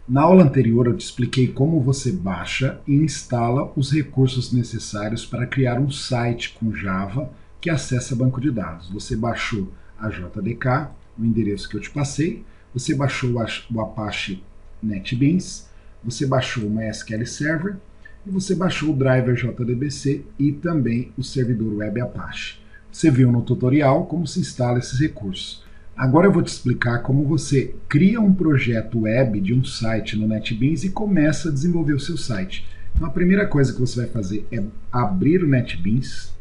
Na aula anterior eu te expliquei como você baixa e instala os recursos necessários para criar um site com Java que acessa banco de dados. Você baixou a JDK, o endereço que eu te passei, você baixou o Apache NetBeans, você baixou o MySQL Server e você baixou o driver JDBC e também o servidor web Apache. Você viu no tutorial como se instala esses recursos. Agora eu vou te explicar como você cria um projeto web de um site no NetBeans e começa a desenvolver o seu site. Então a primeira coisa que você vai fazer é abrir o NetBeans.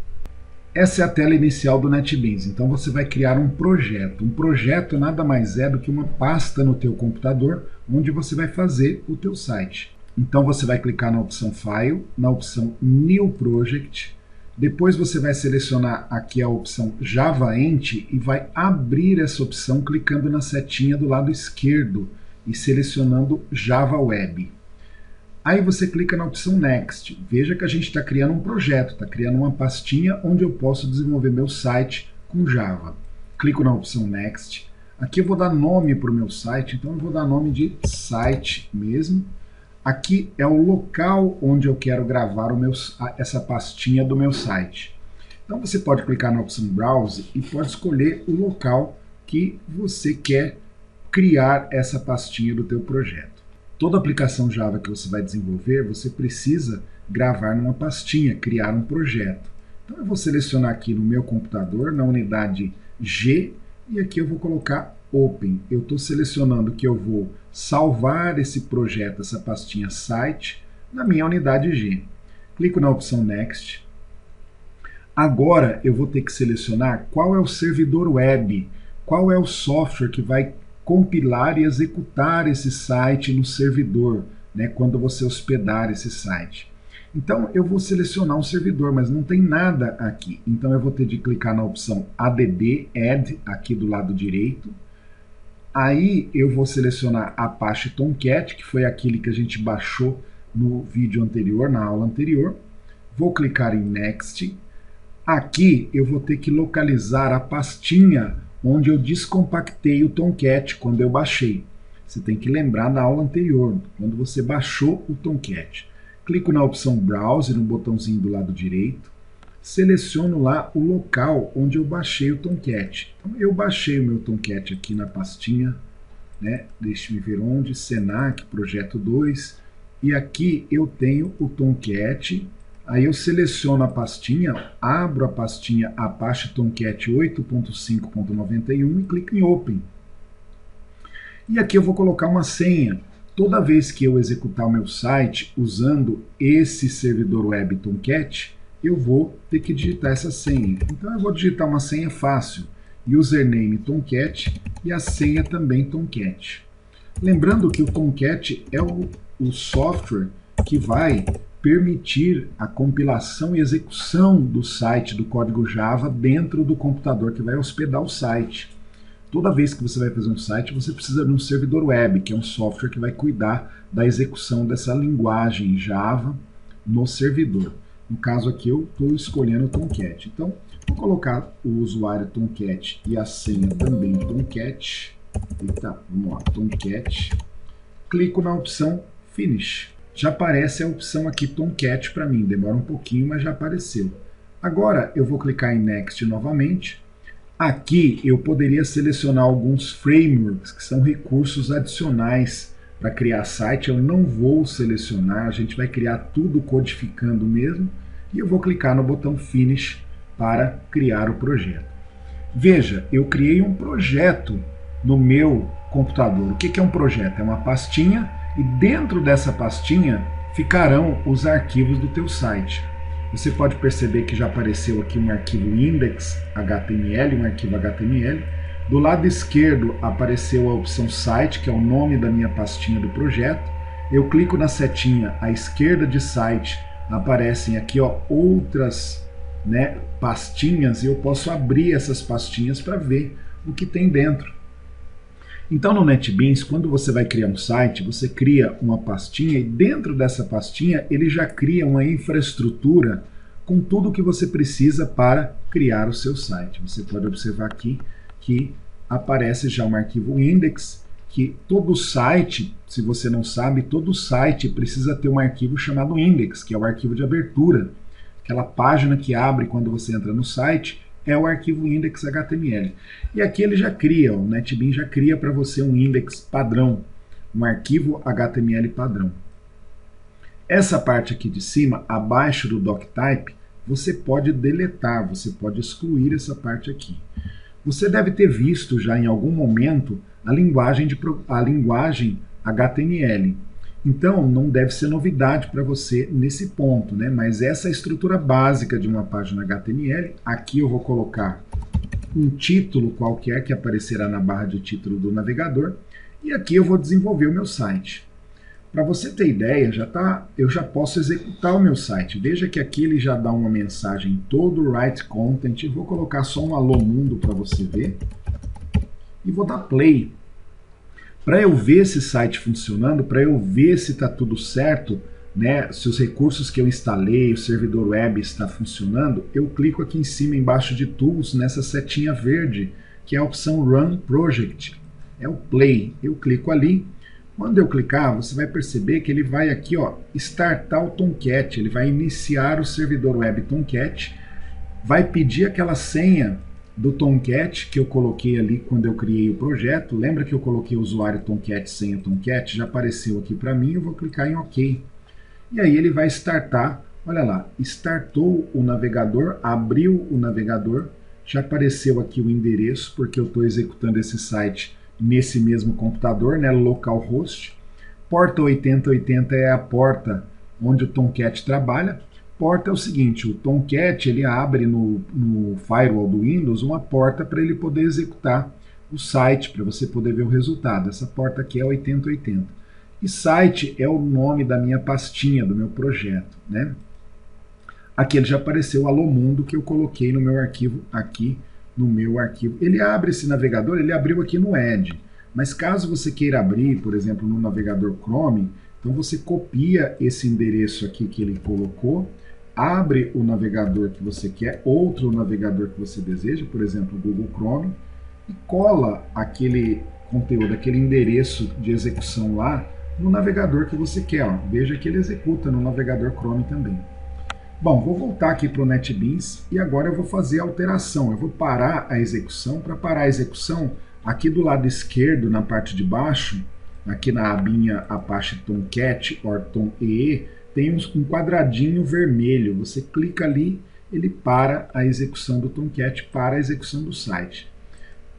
Essa é a tela inicial do NetBeans. Então você vai criar um projeto. Um projeto nada mais é do que uma pasta no teu computador onde você vai fazer o teu site. Então você vai clicar na opção File, na opção New Project. Depois você vai selecionar aqui a opção Java Ent e vai abrir essa opção clicando na setinha do lado esquerdo e selecionando Java Web. Aí você clica na opção Next. Veja que a gente está criando um projeto, está criando uma pastinha onde eu posso desenvolver meu site com Java. Clico na opção Next. Aqui eu vou dar nome para o meu site, então eu vou dar nome de site mesmo. Aqui é o local onde eu quero gravar essa pastinha do meu site. Então você pode clicar na opção Browse e pode escolher o local que você quer criar essa pastinha do teu projeto. Toda aplicação Java que você vai desenvolver, você precisa gravar numa pastinha, criar um projeto. Então eu vou selecionar aqui no meu computador, na unidade G, e aqui eu vou colocar Open. Eu estou selecionando que eu vou salvar esse projeto, essa pastinha site, na minha unidade G. Clico na opção Next. Agora eu vou ter que selecionar qual é o servidor web, qual é o software que vai compilar e executar esse site no servidor, né, quando você hospedar esse site. Então eu vou selecionar um servidor, mas não tem nada aqui. Então eu vou ter de clicar na opção Add, aqui do lado direito. Aí eu vou selecionar Apache Tomcat, que foi aquele que a gente baixou no vídeo anterior, na aula anterior. Vou clicar em Next. Aqui eu vou ter que localizar a pastinha onde eu descompactei o Tomcat quando eu baixei. Você tem que lembrar da aula anterior, quando você baixou o Tomcat. Clico na opção Browse, no botãozinho do lado direito. Seleciono lá o local onde eu baixei o Tomcat. Então, eu baixei o meu Tomcat aqui na pastinha, né? Deixe-me ver onde, Senac, projeto 2, e aqui eu tenho o Tomcat. Aí eu seleciono a pastinha, abro a pastinha Apache Tomcat 8.5.91 e clico em Open. E aqui eu vou colocar uma senha. Toda vez que eu executar o meu site usando esse servidor web Tomcat, eu vou ter que digitar essa senha. Então eu vou digitar uma senha fácil, username Tomcat e a senha também Tomcat. Lembrando que o Tomcat é o software que vai permitir a compilação e execução do site, do código Java, dentro do computador que vai hospedar o site. Toda vez que você vai fazer um site, você precisa de um servidor web, que é um software que vai cuidar da execução dessa linguagem Java no servidor. No caso aqui eu estou escolhendo o Tomcat. Então, vou colocar o usuário Tomcat e a senha também Tomcat. Eita, vamos lá, Tomcat. Clico na opção Finish. Já aparece a opção aqui Tomcat para mim. Demora um pouquinho, mas já apareceu. Agora eu vou clicar em Next novamente. Aqui eu poderia selecionar alguns frameworks, que são recursos adicionais para criar site. Eu não vou selecionar, a gente vai criar tudo codificando mesmo. E eu vou clicar no botão Finish para criar o projeto. Veja, eu criei um projeto no meu computador. O que é um projeto? É uma pastinha e dentro dessa pastinha ficarão os arquivos do teu site. Você pode perceber que já apareceu aqui um arquivo index.html, um arquivo HTML. Do lado esquerdo apareceu a opção Site, que é o nome da minha pastinha do projeto. Eu clico na setinha à esquerda de Site, aparecem aqui outras, né, pastinhas, e eu posso abrir essas pastinhas para ver o que tem dentro. Então no NetBeans, quando você vai criar um site, você cria uma pastinha e dentro dessa pastinha ele já cria uma infraestrutura com tudo o que você precisa para criar o seu site. Você pode observar aqui que aparece já um arquivo index que todo site, se você não sabe, todo site precisa ter um arquivo chamado index, que é o arquivo de abertura. Aquela página que abre quando você entra no site é o arquivo index.html. E aqui ele já cria, o NetBeans já cria para você um index padrão, um arquivo HTML padrão. Essa parte aqui de cima, abaixo do doctype, você pode deletar, você pode excluir essa parte aqui. Você deve ter visto já em algum momento a linguagem HTML. Então, não deve ser novidade para você nesse ponto, né? Mas essa é a estrutura básica de uma página HTML. Aqui eu vou colocar um título qualquer que aparecerá na barra de título do navegador. E aqui eu vou desenvolver o meu site. Para você ter ideia, eu já posso executar o meu site. Veja que aqui ele já dá uma mensagem todo write content. Eu vou colocar só um alô mundo para você ver. E vou dar play. Para eu ver esse site funcionando, para eu ver se está tudo certo, né, se os recursos que eu instalei, o servidor web está funcionando, eu clico aqui em cima, embaixo de Tools, nessa setinha verde, que é a opção Run Project. É o Play. Eu clico ali. Quando eu clicar, você vai perceber que ele vai aqui, ó, startar o Tomcat, ele vai iniciar o servidor web Tomcat, vai pedir aquela senha do Tomcat que eu coloquei ali quando eu criei o projeto. Lembra que eu coloquei o usuário Tomcat, senha Tomcat? Já apareceu aqui para mim, eu vou clicar em OK. E aí ele vai startar, olha lá, startou o navegador, abriu o navegador, já apareceu aqui o endereço, porque eu estou executando esse site nesse mesmo computador, né, localhost. Porta 8080 é a porta onde o Tomcat trabalha. Porta é o seguinte, o Tomcat ele abre no firewall do Windows uma porta para ele poder executar o site, para você poder ver o resultado. Essa porta aqui é 8080. E site é o nome da minha pastinha, do meu projeto, né? Aqui ele já apareceu o Alô Mundo que eu coloquei no meu arquivo aqui. No meu arquivo. Ele abre esse navegador, ele abriu aqui no Edge, mas caso você queira abrir, por exemplo, no navegador Chrome, então você copia esse endereço aqui que ele colocou, abre o navegador que você quer, outro navegador que você deseja, por exemplo, o Google Chrome, e cola aquele conteúdo, aquele endereço de execução lá no navegador que você quer. Ó. Veja que ele executa no navegador Chrome também. Bom, vou voltar aqui para o NetBeans e agora eu vou fazer a alteração. Eu vou parar a execução. Para parar a execução, aqui do lado esquerdo, na parte de baixo, aqui na abinha Apache Tomcat ou Tom.ee, tem um quadradinho vermelho. Você clica ali, ele para a execução do Tomcat, para a execução do site.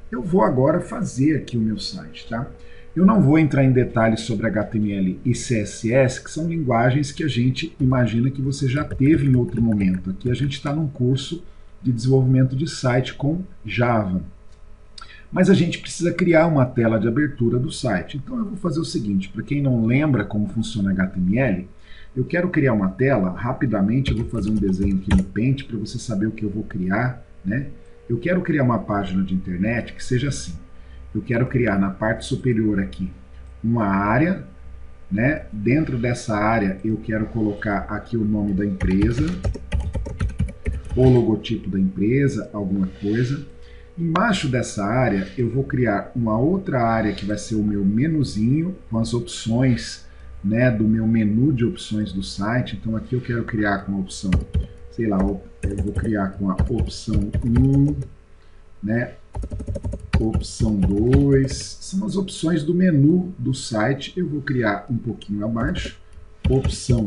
Eu vou agora fazer aqui o meu site, tá? Eu não vou entrar em detalhes sobre HTML e CSS, que são linguagens que a gente imagina que você já teve em outro momento. Aqui a gente está num curso de desenvolvimento de site com Java. Mas a gente precisa criar uma tela de abertura do site. Então eu vou fazer o seguinte, para quem não lembra como funciona HTML, eu quero criar uma tela, rapidamente eu vou fazer um desenho aqui no Paint para você saber o que eu vou criar, né? Eu quero criar uma página de internet que seja assim. Eu quero criar na parte superior aqui uma área, né? Dentro dessa área eu quero colocar aqui o nome da empresa, o logotipo da empresa, alguma coisa. Embaixo dessa área eu vou criar uma outra área que vai ser o meu menuzinho com as opções, né, do meu menu de opções do site. Então aqui eu quero criar com a opção, sei lá, eu vou criar com a opção 1, né? Opção 2, são as opções do menu do site. Eu vou criar um pouquinho abaixo, opção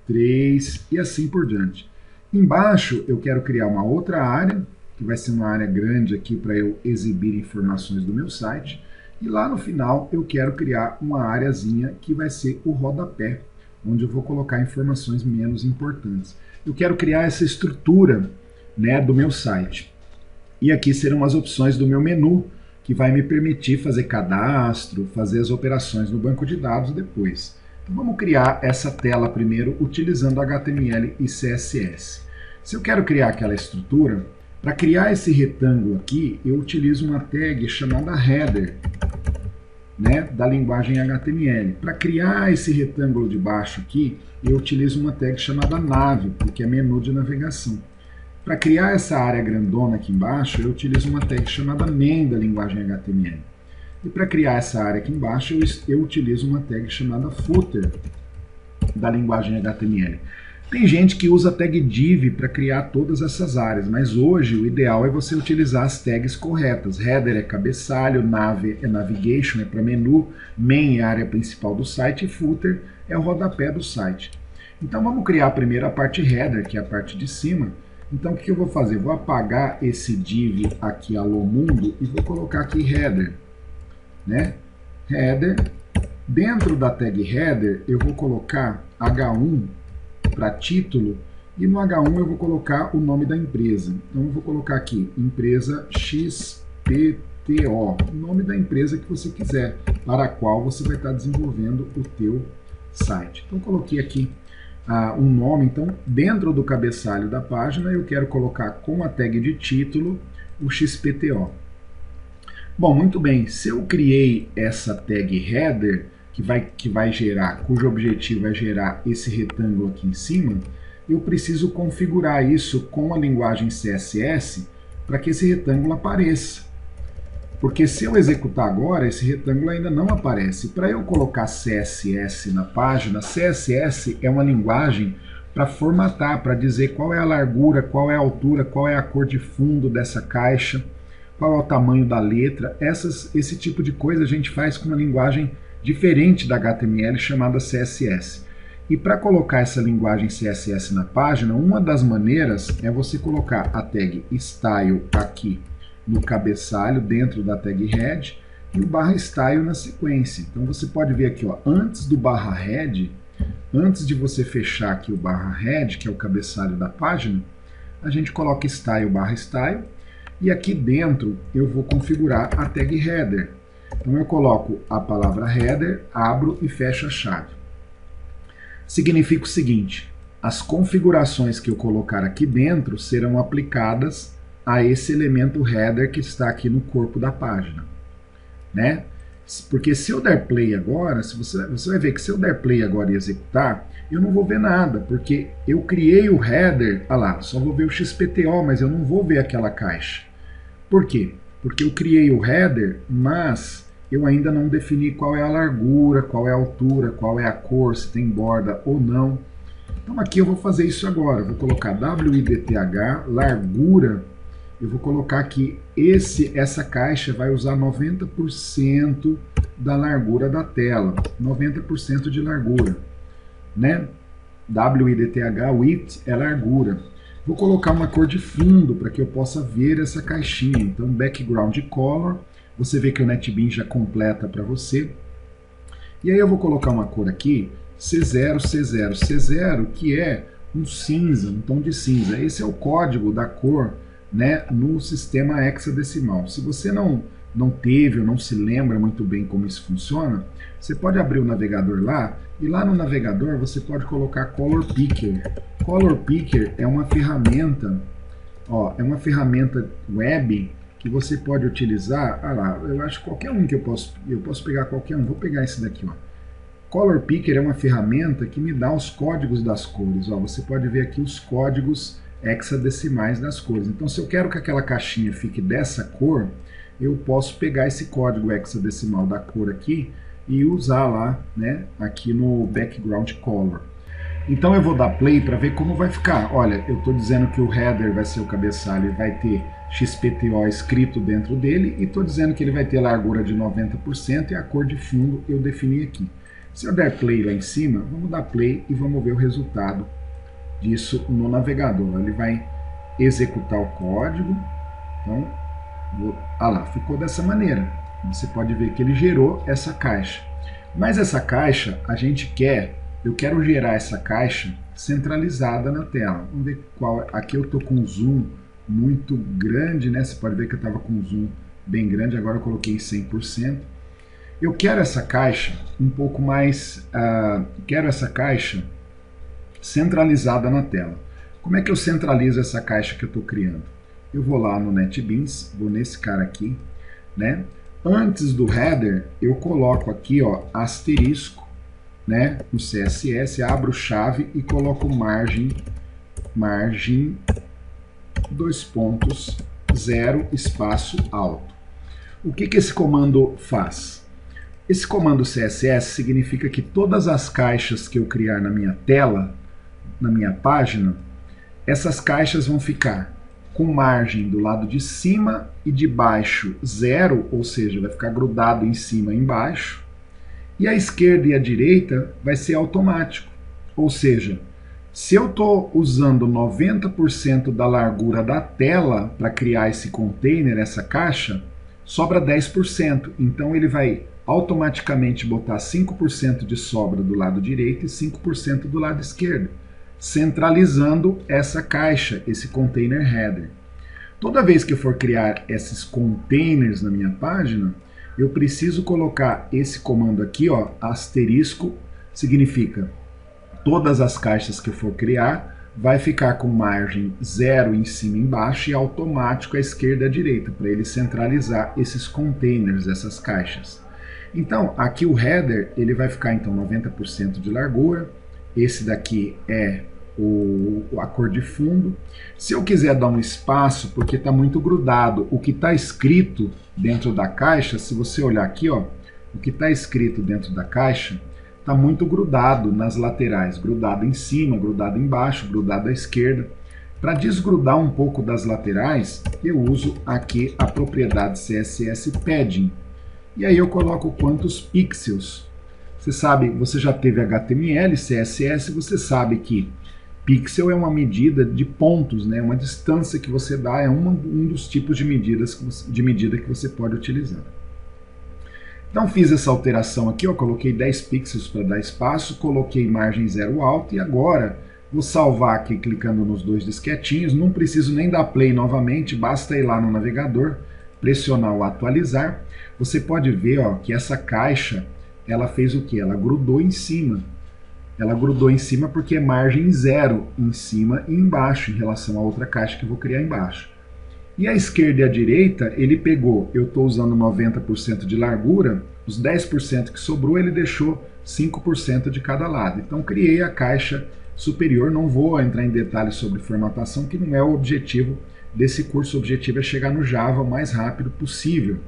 3 e assim por diante. Embaixo eu quero criar uma outra área, que vai ser uma área grande aqui para eu exibir informações do meu site. E lá no final eu quero criar uma areazinha que vai ser o rodapé, onde eu vou colocar informações menos importantes. Eu quero criar essa estrutura, né, do meu site. E aqui serão as opções do meu menu, que vai me permitir fazer cadastro, fazer as operações no banco de dados depois. Então vamos criar essa tela primeiro utilizando HTML e CSS. Se eu quero criar aquela estrutura, para criar esse retângulo aqui, eu utilizo uma tag chamada header, né, da linguagem HTML. Para criar esse retângulo de baixo aqui, eu utilizo uma tag chamada nav, porque é menu de navegação. Para criar essa área grandona aqui embaixo, eu utilizo uma tag chamada main da linguagem HTML. E para criar essa área aqui embaixo, eu utilizo uma tag chamada footer da linguagem HTML. Tem gente que usa a tag div para criar todas essas áreas, mas hoje o ideal é você utilizar as tags corretas. Header é cabeçalho, nav é navigation, é para menu, main é a área principal do site e footer é o rodapé do site. Então vamos criar primeiro a parte header, que é a parte de cima. Então o que eu vou fazer? Vou apagar esse div aqui alô mundo e vou colocar aqui header, né? Header. Dentro da tag header eu vou colocar H1 para título, e no H1 eu vou colocar o nome da empresa. Então eu vou colocar aqui, empresa XPTO, o nome da empresa que você quiser, para a qual você vai estar desenvolvendo o teu site. Então coloquei aqui um nome. Então dentro do cabeçalho da página eu quero colocar com a tag de título o XPTO. Bom, muito bem, se eu criei essa tag header, que vai gerar, cujo objetivo é gerar esse retângulo aqui em cima, eu preciso configurar isso com a linguagem CSS para que esse retângulo apareça. Porque se eu executar agora, esse retângulo ainda não aparece. Para eu colocar CSS na página, CSS é uma linguagem para formatar, para dizer qual é a largura, qual é a altura, qual é a cor de fundo dessa caixa, qual é o tamanho da letra. Esse tipo de coisa a gente faz com uma linguagem diferente da HTML chamada CSS. E para colocar essa linguagem CSS na página, uma das maneiras é você colocar a tag style aqui no cabeçalho, dentro da tag head, e o barra style na sequência. Então você pode ver aqui, ó, antes do barra head, antes de você fechar aqui o barra head, que é o cabeçalho da página, a gente coloca style barra style, e aqui dentro eu vou configurar a tag header. Então eu coloco a palavra header, abro e fecho a chave. Significa o seguinte: as configurações que eu colocar aqui dentro serão aplicadas a esse elemento header que está aqui no corpo da página, né? Porque se eu der play agora, você vai ver que se eu der play agora e executar, eu não vou ver nada, porque eu criei o header, olha lá, só vou ver o XPTO, mas eu não vou ver aquela caixa. Por quê? Porque eu criei o header, mas eu ainda não defini qual é a largura, qual é a altura, qual é a cor, se tem borda ou não. Então aqui eu vou fazer isso agora, eu vou colocar width, largura, eu vou colocar aqui, essa caixa vai usar 90% da largura da tela, 90% de largura, né? width é largura. Vou colocar uma cor de fundo para que eu possa ver essa caixinha. Então, background color, você vê que o NetBeans já completa para você. E aí eu vou colocar uma cor aqui, C0, C0, C0, que é um cinza, um tom de cinza. Esse é o código da cor, né, no sistema hexadecimal. Se você não teve ou não se lembra muito bem como isso funciona, você pode abrir o navegador lá, e lá no navegador você pode colocar Color Picker. Color Picker é uma ferramenta, ó, é uma ferramenta web que você pode utilizar. Ah lá, eu acho qualquer um que eu posso pegar qualquer um. Vou pegar esse daqui, ó. Color Picker é uma ferramenta que me dá os códigos das cores. Ó, você pode ver aqui os códigos hexadecimais das cores. Então, se eu quero que aquela caixinha fique dessa cor, eu posso pegar esse código hexadecimal da cor aqui e usar lá, né, aqui no background color. Então eu vou dar play para ver como vai ficar. Olha, eu estou dizendo que o header vai ser o cabeçalho e vai ter XPTO escrito dentro dele, e estou dizendo que ele vai ter largura de 90% e a cor de fundo eu defini aqui. Se eu der play lá em cima, vamos dar play e vamos ver o resultado disso no navegador. Ele vai executar o código. Então, lá, ficou dessa maneira. Você pode ver que ele gerou essa caixa. Mas essa caixa, eu quero gerar essa caixa centralizada na tela. Vamos ver qual. Aqui eu estou com um zoom muito grande, né? Você pode ver que eu estava com um zoom bem grande, agora eu coloquei em 100%. Eu quero essa caixa um pouco mais, quero essa caixa centralizada na tela. Como é que eu centralizo essa caixa que eu estou criando? Eu vou lá no NetBeans, vou nesse cara aqui, né? Antes do header, eu coloco aqui, ó, asterisco, né? No CSS, abro chave e coloco margem 2 pontos, 0, espaço alto. O que esse comando faz? Esse comando CSS significa que todas as caixas que eu criar na minha tela, na minha página, essas caixas vão ficar com margem do lado de cima e de baixo 0, ou seja, vai ficar grudado em cima e embaixo, e a esquerda e a direita vai ser automático, ou seja, se eu estou usando 90% da largura da tela para criar esse container, essa caixa, sobra 10%, então ele vai automaticamente botar 5% de sobra do lado direito e 5% do lado esquerdo, centralizando essa caixa, esse container header. Toda vez que eu for criar esses containers na minha página, eu preciso colocar esse comando aqui, ó, asterisco, significa todas as caixas que eu for criar, vai ficar com margem 0 em cima e embaixo e automático à esquerda e à direita, para ele centralizar esses containers, essas caixas. Então, aqui o header, ele vai ficar então 90% de largura. Esse daqui é a cor de fundo. Se eu quiser dar um espaço, porque está muito grudado, o que está escrito dentro da caixa, se você olhar aqui, ó, o que está escrito dentro da caixa está muito grudado nas laterais, grudado em cima, grudado embaixo, grudado à esquerda. Para desgrudar um pouco das laterais, eu uso aqui a propriedade CSS Padding. E aí eu coloco quantos pixels. Você sabe, você já teve HTML, CSS, você sabe que pixel é uma medida de pontos, né? Uma distância que você dá, é um dos tipos de medida que você pode utilizar. Então fiz essa alteração aqui, ó, coloquei 10 pixels para dar espaço, coloquei margem 0 alto e agora vou salvar aqui clicando nos dois disquetinhos, não preciso nem dar play novamente, basta ir lá no navegador, pressionar o atualizar. Você pode ver, ó, que essa caixa, ela fez o que? Ela grudou em cima. Ela grudou em cima porque é margem 0 em cima e embaixo, em relação a outra caixa que eu vou criar embaixo. E a esquerda e a direita, ele pegou, eu estou usando 90% de largura, os 10% que sobrou ele deixou 5% de cada lado. Então criei a caixa superior, não vou entrar em detalhes sobre formatação, que não é o objetivo desse curso. O objetivo é chegar no Java o mais rápido possível.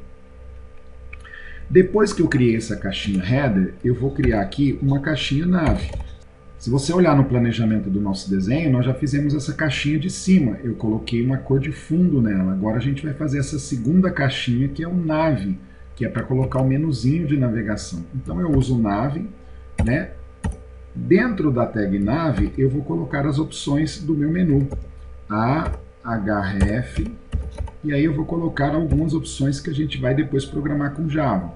Depois que eu criei essa caixinha header, eu vou criar aqui uma caixinha nave. Se você olhar no planejamento do nosso desenho, nós já fizemos essa caixinha de cima. Eu coloquei uma cor de fundo nela. Agora a gente vai fazer essa segunda caixinha, que é o nave, que é para colocar o menuzinho de navegação. Então eu uso o nave, né? Dentro da tag nave, eu vou colocar as opções do meu menu. A, href, e aí eu vou colocar algumas opções que a gente vai depois programar com Java,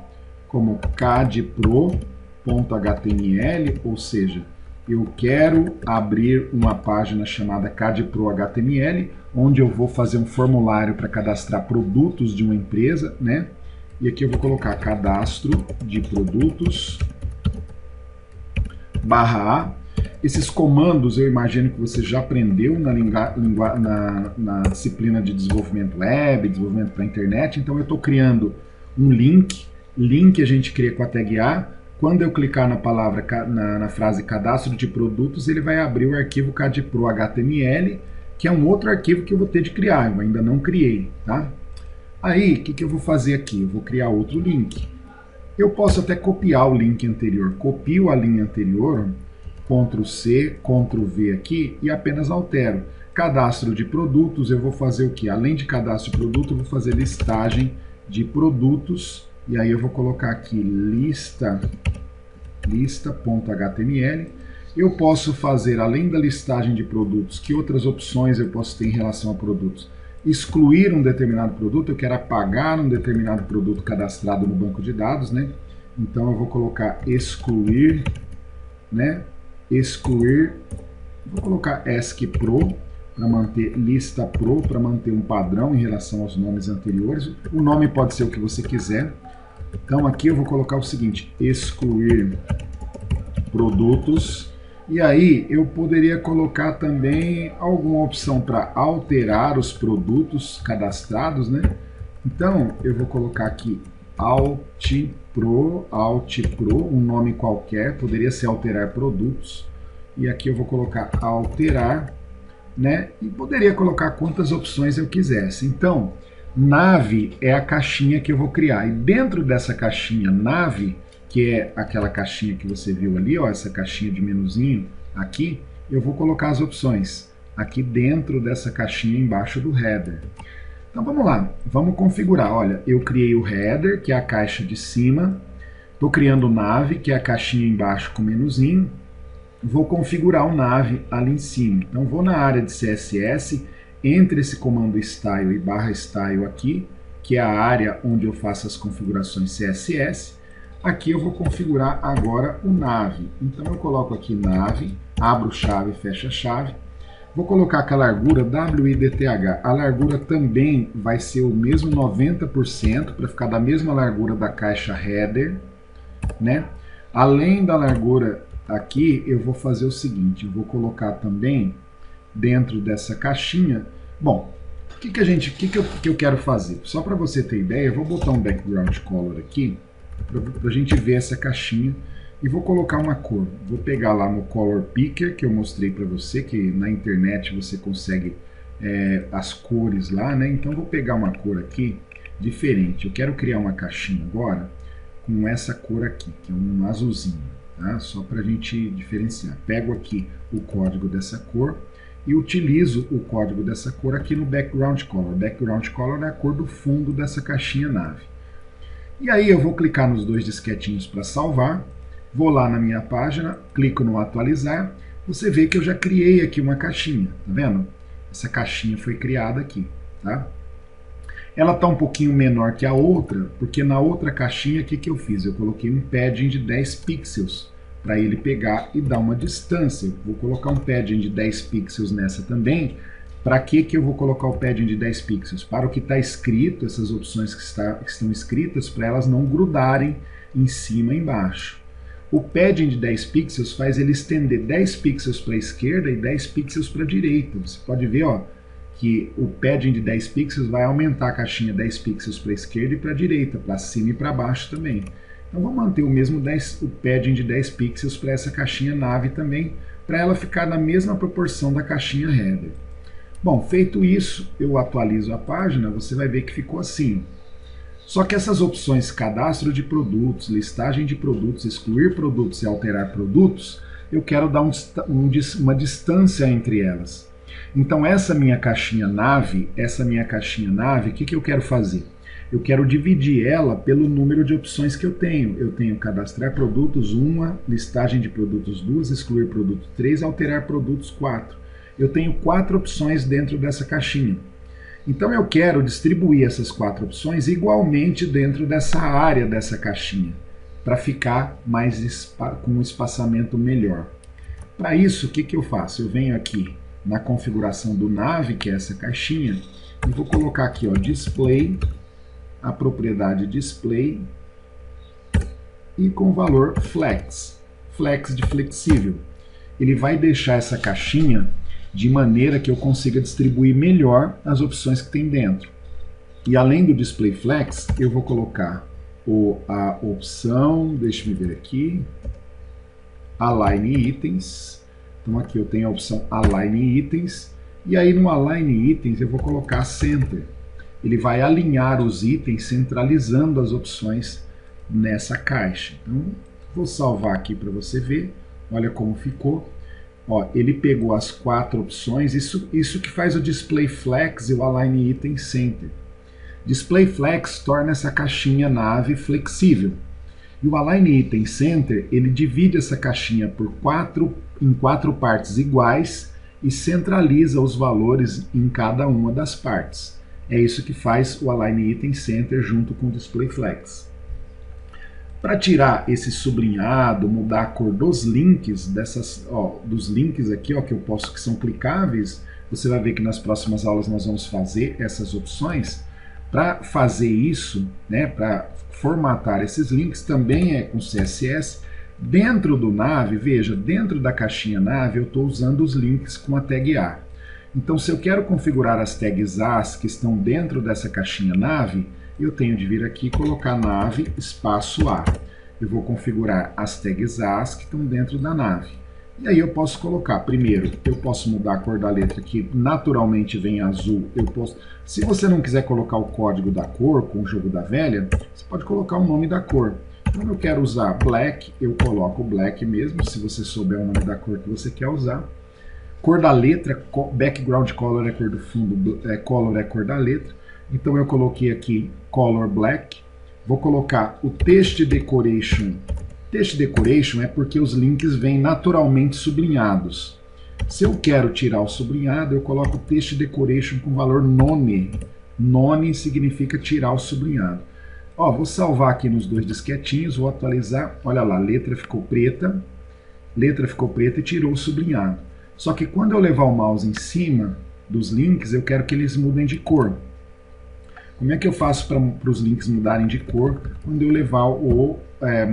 como cadpro.html, ou seja, eu quero abrir uma página chamada cadpro.html, onde eu vou fazer um formulário para cadastrar produtos de uma empresa, né? E aqui eu vou colocar cadastro de produtos /a. Esses comandos eu imagino que você já aprendeu na disciplina de desenvolvimento web, desenvolvimento para a internet. Então eu estou criando um link a gente cria com a tag A. Quando eu clicar na palavra, na frase cadastro de produtos, ele vai abrir o arquivo cadpro.html, que é um outro arquivo que eu vou ter de criar, eu ainda não criei, tá? Aí, o que eu vou fazer aqui? Eu vou criar outro link. Eu posso até copiar o link anterior. Copio a linha anterior, Ctrl C, Ctrl V aqui e apenas altero. Cadastro de produtos, eu vou fazer o que? Além de cadastro de produto, eu vou fazer listagem de produtos. E aí eu vou colocar aqui lista.html. Eu posso fazer, além da listagem de produtos, que outras opções eu posso ter em relação a produtos? Excluir um determinado produto, eu quero apagar um determinado produto cadastrado no banco de dados, né? Então eu vou colocar excluir, né? Excluir, vou colocar ESCPro para manter lista pro, para manter um padrão em relação aos nomes anteriores. O nome pode ser o que você quiser. Então aqui eu vou colocar o seguinte, excluir produtos. E aí eu poderia colocar também alguma opção para alterar os produtos cadastrados, né? Então eu vou colocar aqui Alt-Pro, um nome qualquer, poderia ser alterar produtos. E aqui eu vou colocar alterar, né? E poderia colocar quantas opções eu quisesse. Então, Nave é a caixinha que eu vou criar. E dentro dessa caixinha nave, que é aquela caixinha que você viu ali, ó, essa caixinha de menuzinho aqui, eu vou colocar as opções aqui dentro dessa caixinha embaixo do header. Então vamos lá, vamos configurar. Olha, eu criei o header, que é a caixa de cima. Estou criando o nave, que é a caixinha embaixo com menuzinho. Vou configurar o nave ali em cima. Então vou na área de CSS, entre esse comando style e /style aqui, que é a área onde eu faço as configurações CSS. Aqui eu vou configurar agora o nave. Então eu coloco aqui nave, abro chave, fecha chave. Vou colocar com a largura WIDTH. A largura também vai ser o mesmo 90% para ficar da mesma largura da caixa header, né? Além da largura aqui, eu vou fazer o seguinte, eu vou colocar também dentro dessa caixinha. Bom, o que eu quero fazer? Só para você ter ideia, eu vou botar um background color aqui para a gente ver essa caixinha e vou colocar uma cor. Vou pegar lá no Color Picker que eu mostrei para você, que na internet você consegue as cores lá, né? Então vou pegar uma cor aqui diferente. Eu quero criar uma caixinha agora com essa cor aqui, que é um azulzinho, tá? Só para a gente diferenciar. Pego aqui o código dessa cor e utilizo o código dessa cor aqui no Background Color. Background Color é a cor do fundo dessa caixinha nave. E aí eu vou clicar nos dois disquetinhos para salvar, vou lá na minha página, clico no atualizar, você vê que eu já criei aqui uma caixinha, tá vendo? Essa caixinha foi criada aqui, tá? Ela está um pouquinho menor que a outra, porque na outra caixinha, o que eu fiz? Eu coloquei um padding de 10 pixels, para ele pegar e dar uma distância. Eu vou colocar um padding de 10 pixels nessa também. Para que eu vou colocar o padding de 10 pixels? Para o que está escrito, essas opções que estão escritas, para elas não grudarem em cima e embaixo. O padding de 10 pixels faz ele estender 10 pixels para a esquerda e 10 pixels para a direita. Você pode ver, ó, que o padding de 10 pixels vai aumentar a caixinha 10 pixels para a esquerda e para a direita, para cima e para baixo também. Então vou manter o mesmo o padding de 10 pixels para essa caixinha nave também, para ela ficar na mesma proporção da caixinha header. Bom, feito isso, eu atualizo a página, você vai ver que ficou assim. Só que essas opções cadastro de produtos, listagem de produtos, excluir produtos e alterar produtos, eu quero dar uma distância entre elas. Então essa minha caixinha nave, o que eu quero fazer? Eu quero dividir ela pelo número de opções que eu tenho. Eu tenho cadastrar produtos 1, listagem de produtos 2, excluir produto 3, alterar produtos 4. Eu tenho 4 opções dentro dessa caixinha. Então eu quero distribuir essas 4 opções igualmente dentro dessa área dessa caixinha, para ficar com um espaçamento melhor. Para isso, o que eu faço? Eu venho aqui na configuração do nave, que é essa caixinha, e vou colocar aqui, ó, display, a propriedade display, e com valor flex, flex de flexível. Ele vai deixar essa caixinha de maneira que eu consiga distribuir melhor as opções que tem dentro. E além do display flex, eu vou colocar a opção, deixa eu ver aqui, align itens. Então aqui eu tenho a opção align itens, e aí no align itens eu vou colocar center. Ele vai alinhar os itens centralizando as opções nessa caixa. Então vou salvar aqui para você ver, olha como ficou. Ó, ele pegou as 4 opções, isso que faz o display flex e o align item center. Display flex torna essa caixinha nave flexível. E o align item center, ele divide essa caixinha em 4 partes iguais e centraliza os valores em cada uma das partes. É isso que faz o align item center junto com o display flex. Para tirar esse sublinhado, mudar a cor dos links, dos links aqui, ó, que são clicáveis, você vai ver que nas próximas aulas nós vamos fazer essas opções. Para fazer isso, né, para formatar esses links, também é com CSS. Dentro do nave, veja, dentro da caixinha nave, eu estou usando os links com a tag A. Então, se eu quero configurar as tags As que estão dentro dessa caixinha nave, eu tenho de vir aqui e colocar nave espaço A. Eu vou configurar as tags As que estão dentro da nave. E aí eu posso colocar, primeiro, eu posso mudar a cor da letra que naturalmente vem azul. Eu posso, se você não quiser colocar o código da cor com o jogo da velha, você pode colocar o nome da cor. Então eu quero usar black, eu coloco black mesmo, se você souber o nome da cor que você quer usar. Cor da letra, background color é cor do fundo, color é cor da letra. Então eu coloquei aqui color black. Vou colocar o text decoration. Text decoration é porque os links vêm naturalmente sublinhados. Se eu quero tirar o sublinhado, eu coloco text decoration com valor none. None significa tirar o sublinhado. Ó, vou salvar aqui nos dois disquetinhos, vou atualizar. Olha lá, letra ficou preta e tirou o sublinhado. Só que quando eu levar o mouse em cima dos links, eu quero que eles mudem de cor. Como é que eu faço para os links mudarem de cor quando eu levar o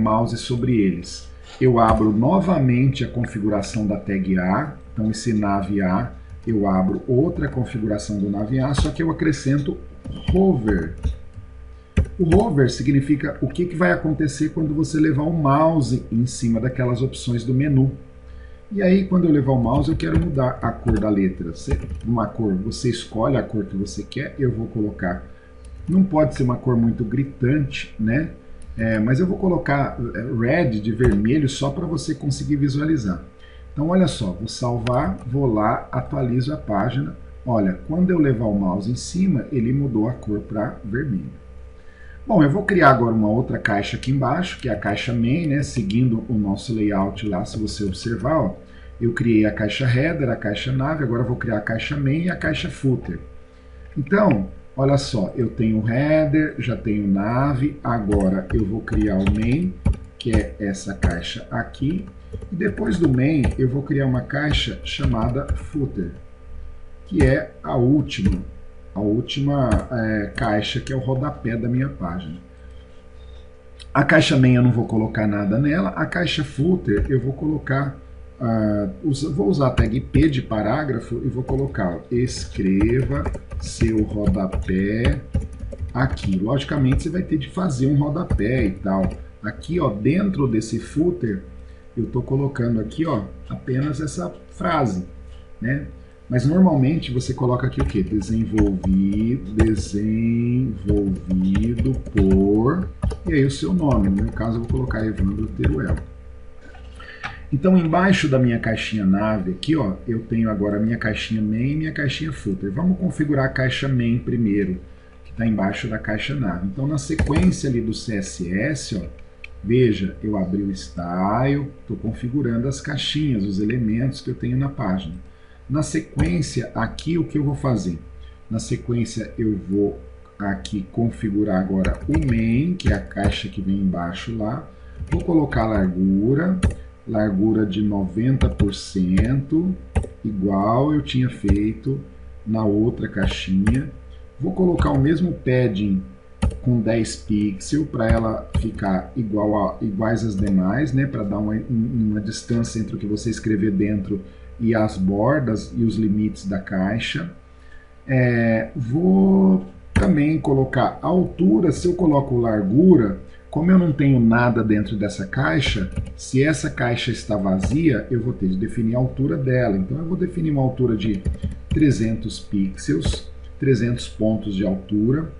mouse sobre eles? Eu abro novamente a configuração da tag A, então esse nav A, eu abro outra configuração do nav A, só que eu acrescento hover. O hover significa o que vai acontecer quando você levar o mouse em cima daquelas opções do menu. E aí, quando eu levar o mouse, eu quero mudar a cor da letra. Uma cor, você escolhe a cor que você quer, eu vou colocar. Não pode ser uma cor muito gritante, né? Mas eu vou colocar red de vermelho só para você conseguir visualizar. Então, olha só, vou salvar, vou lá, atualizo a página. Olha, quando eu levar o mouse em cima, ele mudou a cor para vermelho. Bom, eu vou criar agora uma outra caixa aqui embaixo, que é a caixa main, né? Seguindo o nosso layout lá, se você observar, ó, eu criei a caixa header, a caixa nav, agora eu vou criar a caixa main e a caixa footer. Então, olha só, eu tenho header, já tenho nav, agora eu vou criar o main, que é essa caixa aqui, e depois do main eu vou criar uma caixa chamada footer, que é a última caixa, que é o rodapé da minha página. A caixa main eu não vou colocar nada nela, a caixa footer eu vou colocar, vou usar a tag P de parágrafo e vou colocar, ó, escreva seu rodapé aqui. Logicamente você vai ter de fazer um rodapé e tal. Aqui, ó, dentro desse footer, eu estou colocando aqui, ó, apenas essa frase, né? Mas normalmente você coloca aqui o quê? Desenvolvido por... E aí o seu nome. No meu caso eu vou colocar Evandro Teruel. Então embaixo da minha caixinha nav aqui, ó, eu tenho agora a minha caixinha main e minha caixinha footer. Vamos configurar a caixa main primeiro, que está embaixo da caixa nav. Então na sequência ali do CSS, ó, veja, eu abri o style, estou configurando as caixinhas, os elementos que eu tenho na página. Na sequência, aqui o que eu vou fazer? Na sequência, eu vou aqui configurar agora o main, que é a caixa que vem embaixo lá. Vou colocar largura de 90%, igual eu tinha feito na outra caixinha. Vou colocar o mesmo padding com 10 pixels para ela ficar iguais às demais, né? Para dar uma distância entre o que você escrever dentro e as bordas e os limites da caixa. Vou também colocar a altura. Se eu coloco largura, como eu não tenho nada dentro dessa caixa, se essa caixa está vazia, eu vou ter de definir a altura dela. Então eu vou definir uma altura de 300 pixels, 300 pontos de altura.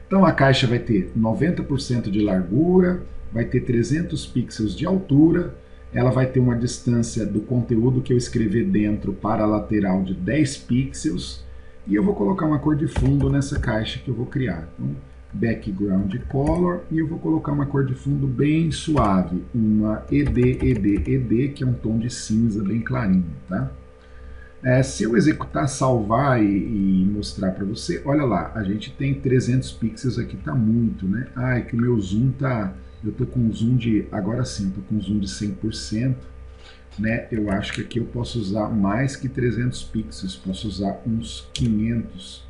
Então a caixa vai ter 90% de largura, vai ter 300 pixels de altura, ela vai ter uma distância do conteúdo que eu escrever dentro para a lateral de 10 pixels, e eu vou colocar uma cor de fundo nessa caixa que eu vou criar. Então, background color, e eu vou colocar uma cor de fundo bem suave, uma ED, que é um tom de cinza bem clarinho, tá? Se eu executar, salvar e mostrar para você, olha lá, a gente tem 300 pixels aqui, tá muito, né? É que o meu zoom tá... Eu tô com um zoom de... Agora sim, eu tô com um zoom de 100%, né? Eu acho que aqui eu posso usar mais que 300 pixels, posso usar uns 500,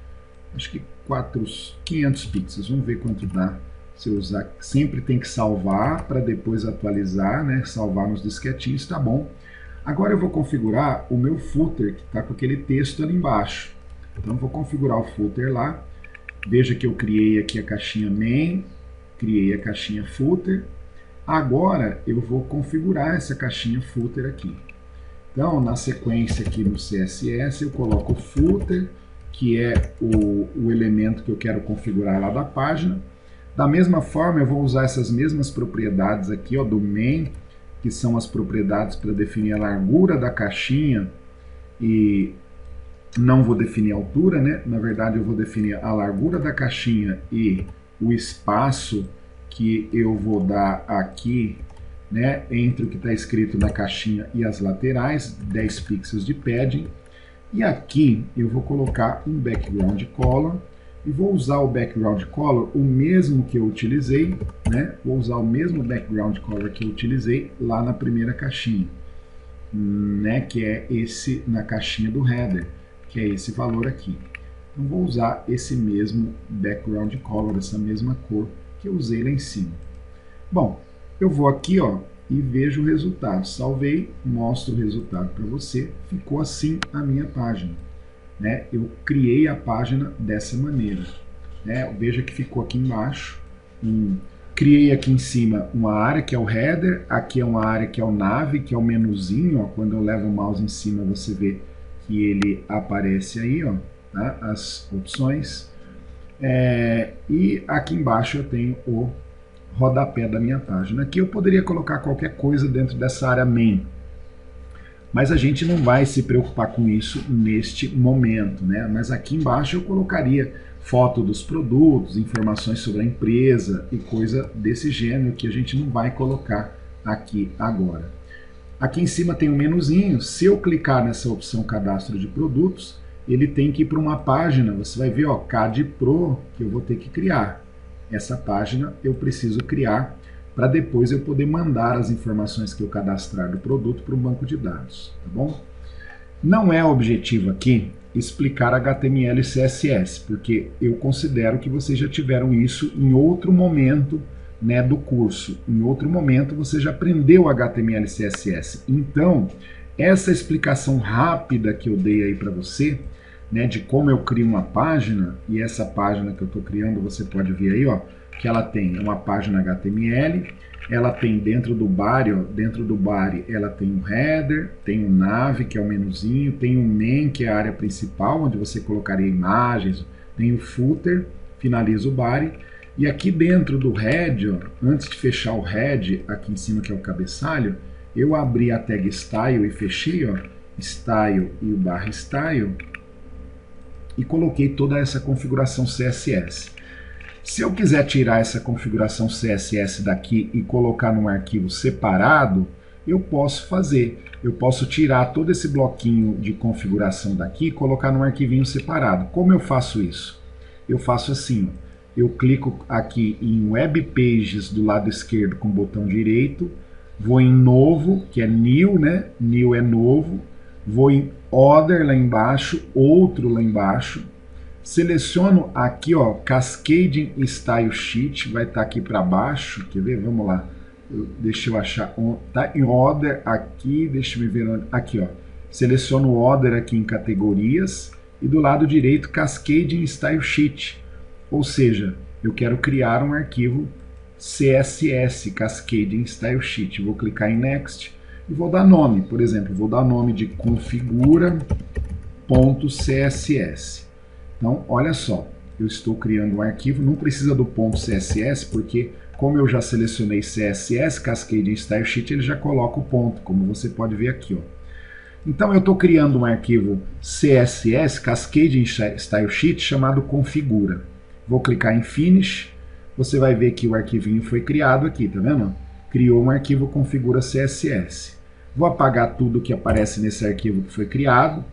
acho que 500 pixels, vamos ver quanto dá. Se eu usar, sempre tem que salvar para depois atualizar, né? Salvar nos disquetinhos, tá bom. Agora eu vou configurar o meu footer, que está com aquele texto ali embaixo. Então eu vou configurar o footer lá. Veja que eu criei aqui a caixinha main, criei a caixinha footer. Agora eu vou configurar essa caixinha footer aqui. Então, na sequência aqui no CSS, eu coloco o footer, que é o elemento que eu quero configurar lá da página. Da mesma forma, eu vou usar essas mesmas propriedades aqui, ó, do main, que são as propriedades para definir a largura da caixinha, e não vou definir a altura, né? Na verdade, eu vou definir a largura da caixinha e o espaço que eu vou dar aqui, né, entre o que está escrito na caixinha e as laterais, 10 pixels de padding. E aqui eu vou colocar um background color, e vou usar o background color, o mesmo que eu utilizei, né? Vou usar o mesmo background color que eu utilizei lá na primeira caixinha, né? Que é esse na caixinha do header, que é esse valor aqui. Então vou usar esse mesmo background color, essa mesma cor que eu usei lá em cima. Bom, eu vou aqui, ó, e vejo o resultado. Salvei, mostro o resultado para você. Ficou assim a minha página, né? Eu criei a página dessa maneira, né? Veja que ficou aqui embaixo. Criei aqui em cima uma área que é o header, aqui é uma área que é o nav, que é o menuzinho, ó. Quando eu levo o mouse em cima, você vê que ele aparece aí, ó, tá? As opções. E aqui embaixo eu tenho o rodapé da minha página. Aqui eu poderia colocar qualquer coisa dentro dessa área main, mas a gente não vai se preocupar com isso neste momento, né? Mas aqui embaixo eu colocaria foto dos produtos, informações sobre a empresa e coisa desse gênero que a gente não vai colocar aqui agora. Aqui em cima tem um menuzinho. Se eu clicar nessa opção cadastro de produtos, ele tem que ir para uma página. Você vai ver, ó, CAD Pro, que eu vou ter que criar. Essa página eu preciso criar para depois eu poder mandar as informações que eu cadastrar do produto para o banco de dados, tá bom? Não é objetivo aqui explicar HTML e CSS, porque eu considero que vocês já tiveram isso em outro momento, né, do curso. Em outro momento você já aprendeu HTML e CSS. Então, essa explicação rápida que eu dei aí para você, né, de como eu crio uma página, e essa página que eu estou criando, você pode ver aí, ó, que ela tem uma página HTML, ela tem dentro do body, ó, dentro do body ela tem um header, tem um nav, que é o menuzinho, tem um main, que é a área principal, onde você colocaria imagens, tem o footer, finaliza o body, e aqui dentro do head, ó, antes de fechar o head, aqui em cima que é o cabeçalho, eu abri a tag style e fechei, ó, style e o barra style, e coloquei toda essa configuração CSS. Se eu quiser tirar essa configuração CSS daqui e colocar num arquivo separado, eu posso fazer. Eu posso tirar todo esse bloquinho de configuração daqui e colocar num arquivinho separado. Como eu faço isso? Eu faço assim, ó. Eu clico aqui em Web Pages do lado esquerdo com o botão direito, vou em Novo, que é New, né? New é novo. Vou em Other lá embaixo, outro lá embaixo. Seleciono aqui, ó, Cascading Style Sheet, vai estar aqui para baixo. Quer ver? Vamos lá. Deixa eu achar. Tá em Other aqui, deixa eu ver. Aqui, ó. Seleciono Other aqui em categorias e do lado direito Cascading Style Sheet. Ou seja, eu quero criar um arquivo CSS, Cascading Style Sheet. Vou clicar em Next e vou dar nome. Por exemplo, vou dar nome de configura.css. Então, olha só, eu estou criando um arquivo, não precisa do ponto .css, porque como eu já selecionei CSS, Cascading Style Sheet, ele já coloca o ponto, como você pode ver aqui, ó. Então, eu estou criando um arquivo CSS, Cascading Style Sheet, chamado configura. Vou clicar em Finish, você vai ver que o arquivinho foi criado aqui, tá vendo? Criou um arquivo configura CSS. Vou apagar tudo que aparece nesse arquivo que foi criado.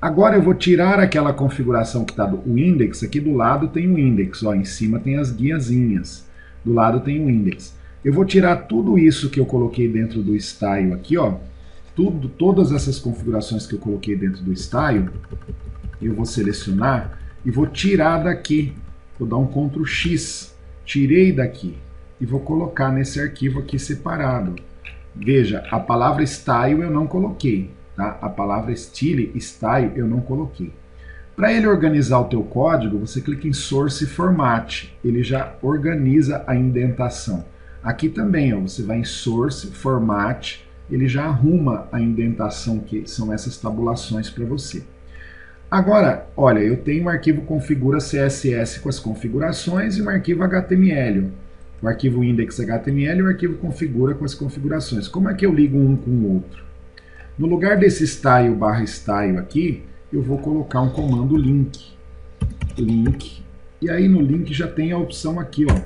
Agora eu vou tirar aquela configuração que está do index, aqui do lado tem o index, ó, em cima tem as guiazinhas, do lado tem o index. Eu vou tirar tudo isso que eu coloquei dentro do style aqui, ó, todas essas configurações que eu coloquei dentro do style, eu vou selecionar e vou tirar daqui, vou dar um Ctrl X, tirei daqui e vou colocar nesse arquivo aqui separado. Veja, a palavra style eu não coloquei. Tá? A palavra style eu não coloquei. Para ele organizar o teu código, você clica em Source Format. Ele já organiza a indentação. Aqui também, ó, você vai em Source, Format, ele já arruma a indentação, que são essas tabulações para você. Agora, olha, eu tenho um arquivo configura CSS com as configurações e um arquivo HTML. O arquivo index.html e o arquivo configura com as configurações. Como é que eu ligo um com o outro? No lugar desse style/style aqui, eu vou colocar um comando link. Link. E aí no link já tem a opção aqui, ó.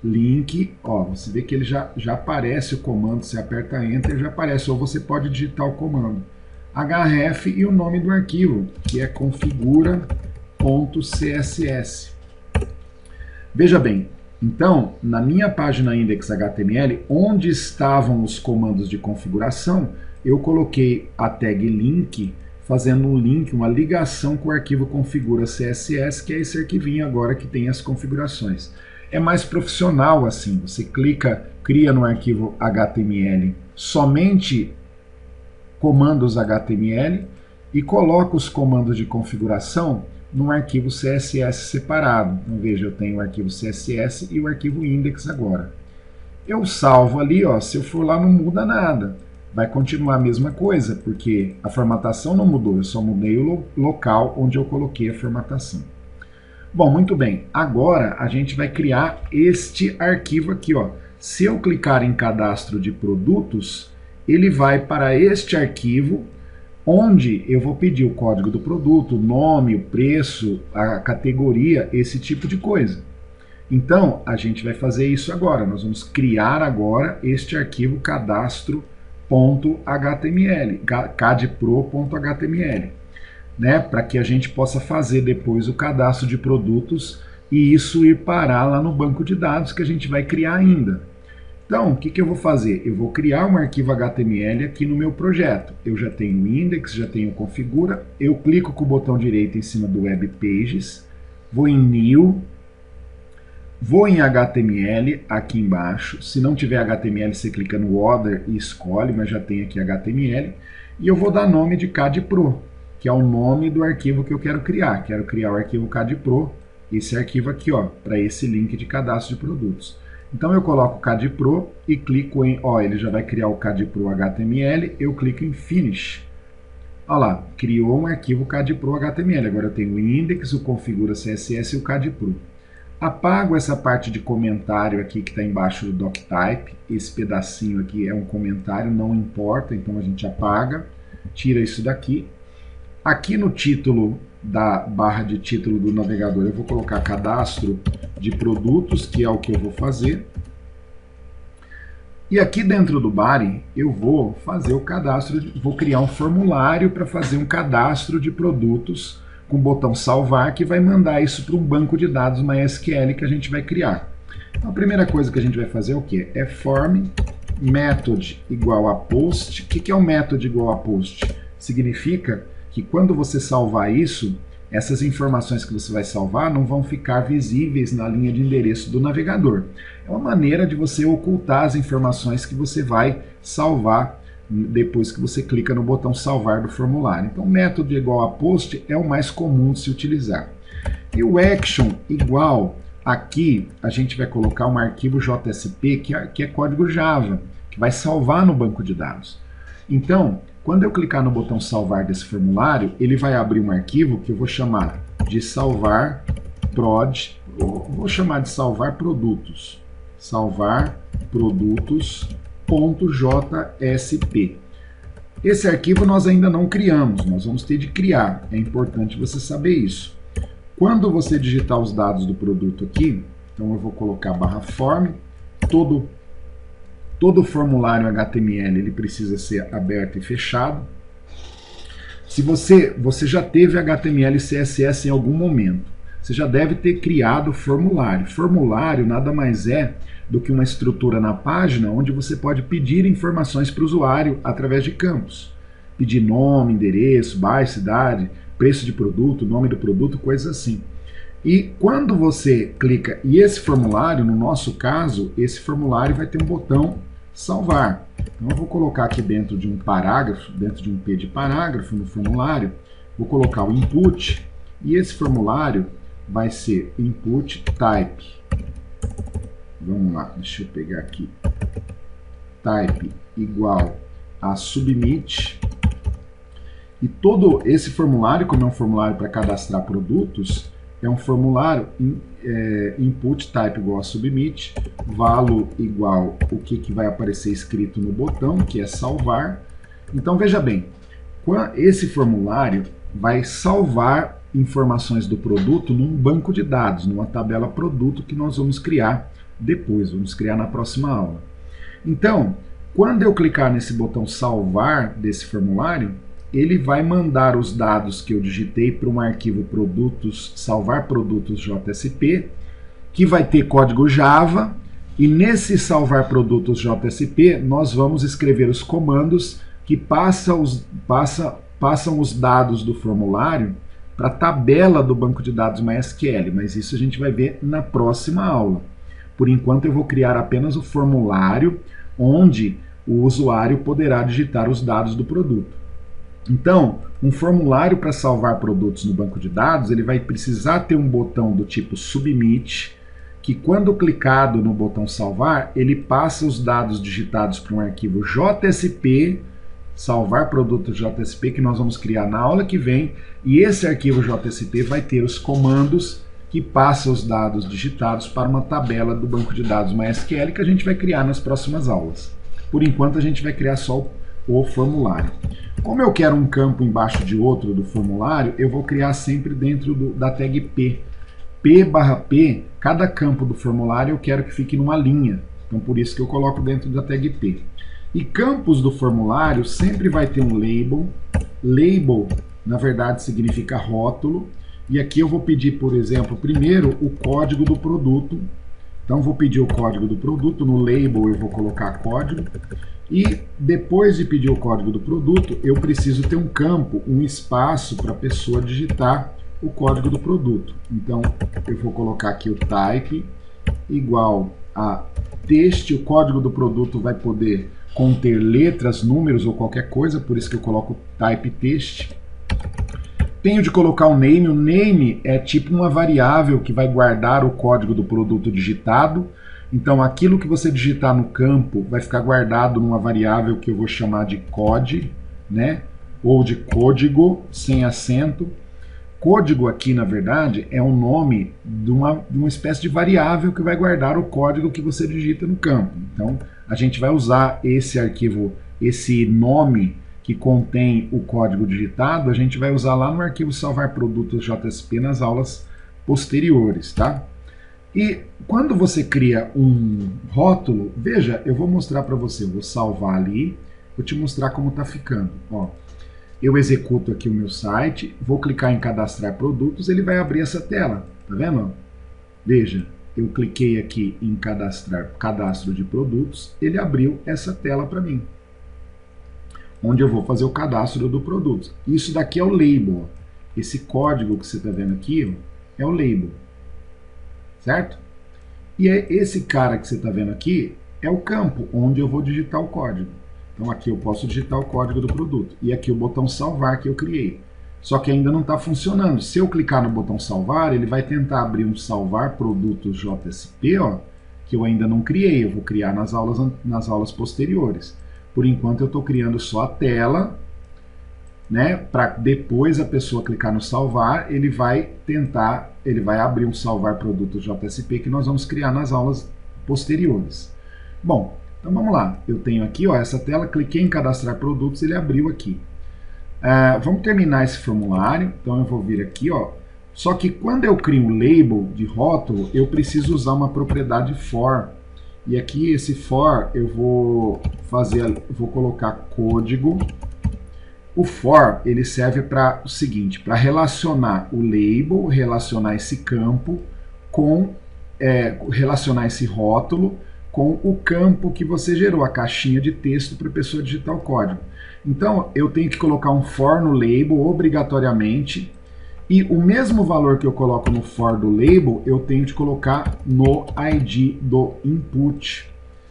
Link, ó, você vê que ele já aparece o comando, você aperta Enter, já aparece, ou você pode digitar o comando href e o nome do arquivo, que é configura.css. Veja bem, então, na minha página index.html, onde estavam os comandos de configuração, eu coloquei a tag link, fazendo um link, uma ligação com o arquivo configura.css, que é esse arquivinho agora que tem as configurações. É mais profissional assim, você clica, cria no arquivo HTML somente comandos HTML e coloca os comandos de configuração num arquivo CSS separado. Então veja, eu tenho o arquivo CSS e o arquivo index agora. Eu salvo ali, ó, se eu for lá não muda nada. Vai continuar a mesma coisa, porque a formatação não mudou, eu só mudei o local onde eu coloquei a formatação. Bom, muito bem, agora a gente vai criar este arquivo aqui, ó. Se eu clicar em cadastro de produtos, ele vai para este arquivo, onde eu vou pedir o código do produto, o nome, o preço, a categoria, esse tipo de coisa. Então, a gente vai fazer isso agora, nós vamos criar agora este arquivo cadastro.html, cadpro.html. Né, para que a gente possa fazer depois o cadastro de produtos e isso ir parar lá no banco de dados que a gente vai criar ainda. Então, o que eu vou fazer? Eu vou criar um arquivo HTML aqui no meu projeto. Eu já tenho o index, já tenho o configura, eu clico com o botão direito em cima do Web Pages, vou em New, vou em HTML aqui embaixo. Se não tiver HTML, você clica no Other e escolhe, mas já tem aqui HTML. E eu vou dar nome de CADPro, que é o nome do arquivo que eu quero criar. Quero criar o arquivo CADPro, esse arquivo aqui, ó, para esse link de cadastro de produtos. Então eu coloco CADPro e clico em, ó, ele já vai criar o CADPro HTML, eu clico em Finish. Olha lá, criou um arquivo CADPro HTML. Agora eu tenho o index, o configura CSS e o CADPro. Apago essa parte de comentário aqui que está embaixo do doctype. Esse pedacinho aqui é um comentário, não importa, então a gente apaga, tira isso daqui. Aqui no título da barra de título do navegador eu vou colocar cadastro de produtos, que é o que eu vou fazer. E aqui dentro do body eu vou fazer o cadastro, vou criar um formulário para fazer um cadastro de produtos com o botão salvar, que vai mandar isso para um banco de dados MySQL que a gente vai criar. Então a primeira coisa que a gente vai fazer é o quê? É form method igual a post. O que é um method igual a post? Significa que quando você salvar isso, essas informações que você vai salvar não vão ficar visíveis na linha de endereço do navegador. É uma maneira de você ocultar as informações que você vai salvar depois que você clica no botão salvar do formulário. Então, método igual a post é o mais comum de se utilizar. E o action igual, aqui a gente vai colocar um arquivo JSP, que é código Java, que vai salvar no banco de dados. Então, quando eu clicar no botão salvar desse formulário, ele vai abrir um arquivo que eu vou chamar de salvar prod, vou chamar de salvar produtos, salvar produtos.jsp. Esse arquivo nós ainda não criamos, nós vamos ter de criar, é importante você saber isso. Quando você digitar os dados do produto aqui, então eu vou colocar /form, todo formulário HTML ele precisa ser aberto e fechado. Se você já teve HTML e CSS em algum momento, você já deve ter criado formulário. Formulário nada mais é do que uma estrutura na página onde você pode pedir informações para o usuário através de campos. Pedir nome, endereço, bairro, cidade, preço de produto, nome do produto, coisas assim. E quando você clica, e esse formulário, no nosso caso, esse formulário vai ter um botão salvar. Então eu vou colocar aqui dentro de um parágrafo, dentro de um P de parágrafo no formulário, vou colocar o input, e esse formulário vai ser input type. Vamos lá, deixa eu pegar aqui. Type igual a submit. E todo esse formulário, como é um formulário para cadastrar produtos, é um formulário input type igual a submit, value igual o que vai aparecer escrito no botão, que é salvar. Então veja bem, esse formulário vai salvar informações do produto num banco de dados, numa tabela produto que nós vamos criar depois, vamos criar na próxima aula. Então, quando eu clicar nesse botão salvar desse formulário, ele vai mandar os dados que eu digitei para um arquivo produtos, salvar produtos JSP, que vai ter código Java, e nesse salvar produtos JSP nós vamos escrever os comandos que passam os dados do formulário para a tabela do banco de dados MySQL, mas isso a gente vai ver na próxima aula. Por enquanto eu vou criar apenas o formulário onde o usuário poderá digitar os dados do produto. Então, um formulário para salvar produtos no banco de dados, ele vai precisar ter um botão do tipo submit, que quando clicado no botão salvar, ele passa os dados digitados para um arquivo JSP, salvar produto JSP, que nós vamos criar na aula que vem, e esse arquivo JSP vai ter os comandos que passam os dados digitados para uma tabela do banco de dados MySQL que a gente vai criar nas próximas aulas. Por enquanto a gente vai criar só o formulário. Como eu quero um campo embaixo de outro do formulário, eu vou criar sempre dentro da tag P. P/P, cada campo do formulário eu quero que fique numa linha. Então por isso que eu coloco dentro da tag P. E campos do formulário sempre vai ter um label. Label, na verdade, significa rótulo. E aqui eu vou pedir, por exemplo, primeiro o código do produto. Então vou pedir o código do produto, no label eu vou colocar código. E depois de pedir o código do produto, eu preciso ter um campo, um espaço para a pessoa digitar o código do produto. Então eu vou colocar aqui o type igual a text. O código do produto vai poder conter letras, números ou qualquer coisa, por isso que eu coloco type text. Tenho de colocar o name. O name é tipo uma variável que vai guardar o código do produto digitado. Então aquilo que você digitar no campo vai ficar guardado numa variável que eu vou chamar de code, né? Ou de código, sem acento. Código aqui, na verdade, é o nome de uma espécie de variável que vai guardar o código que você digita no campo. Então a gente vai usar esse arquivo, esse nome que contém o código digitado, a gente vai usar lá no arquivo salvar produtos JSP nas aulas posteriores, tá? E quando você cria um rótulo, veja, eu vou mostrar para você, eu vou salvar ali, vou te mostrar como está ficando. Ó, eu executo aqui o meu site, vou clicar em cadastrar produtos, ele vai abrir essa tela, tá vendo? Veja, eu cliquei aqui em cadastro de produtos, ele abriu essa tela para mim, onde eu vou fazer o cadastro do produto. Isso daqui é o label. Esse código que você está vendo aqui, ó, é o label. Certo? E esse cara que você está vendo aqui é o campo onde eu vou digitar o código. Então aqui eu posso digitar o código do produto. E aqui o botão salvar que eu criei. Só que ainda não está funcionando. Se eu clicar no botão salvar, ele vai tentar abrir um salvar produtos JSP, ó, que eu ainda não criei. Eu vou criar nas aulas posteriores. Por enquanto eu estou criando só a tela, né? Para depois a pessoa clicar no salvar, ele vai abrir um salvar produtos JSP que nós vamos criar nas aulas posteriores. Bom, então vamos lá. Eu tenho aqui, ó, essa tela, cliquei em cadastrar produtos, ele abriu aqui. Vamos terminar esse formulário. Então eu vou vir aqui, ó. Só que quando eu crio um label de rótulo, eu preciso usar uma propriedade for. E aqui esse for eu vou colocar código. O for ele serve para o seguinte, para relacionar o label, relacionar esse campo com relacionar esse rótulo com o campo que você gerou, a caixinha de texto para a pessoa digitar o código. Então eu tenho que colocar um for no label obrigatoriamente. E o mesmo valor que eu coloco no for do label, eu tenho de colocar no ID do input.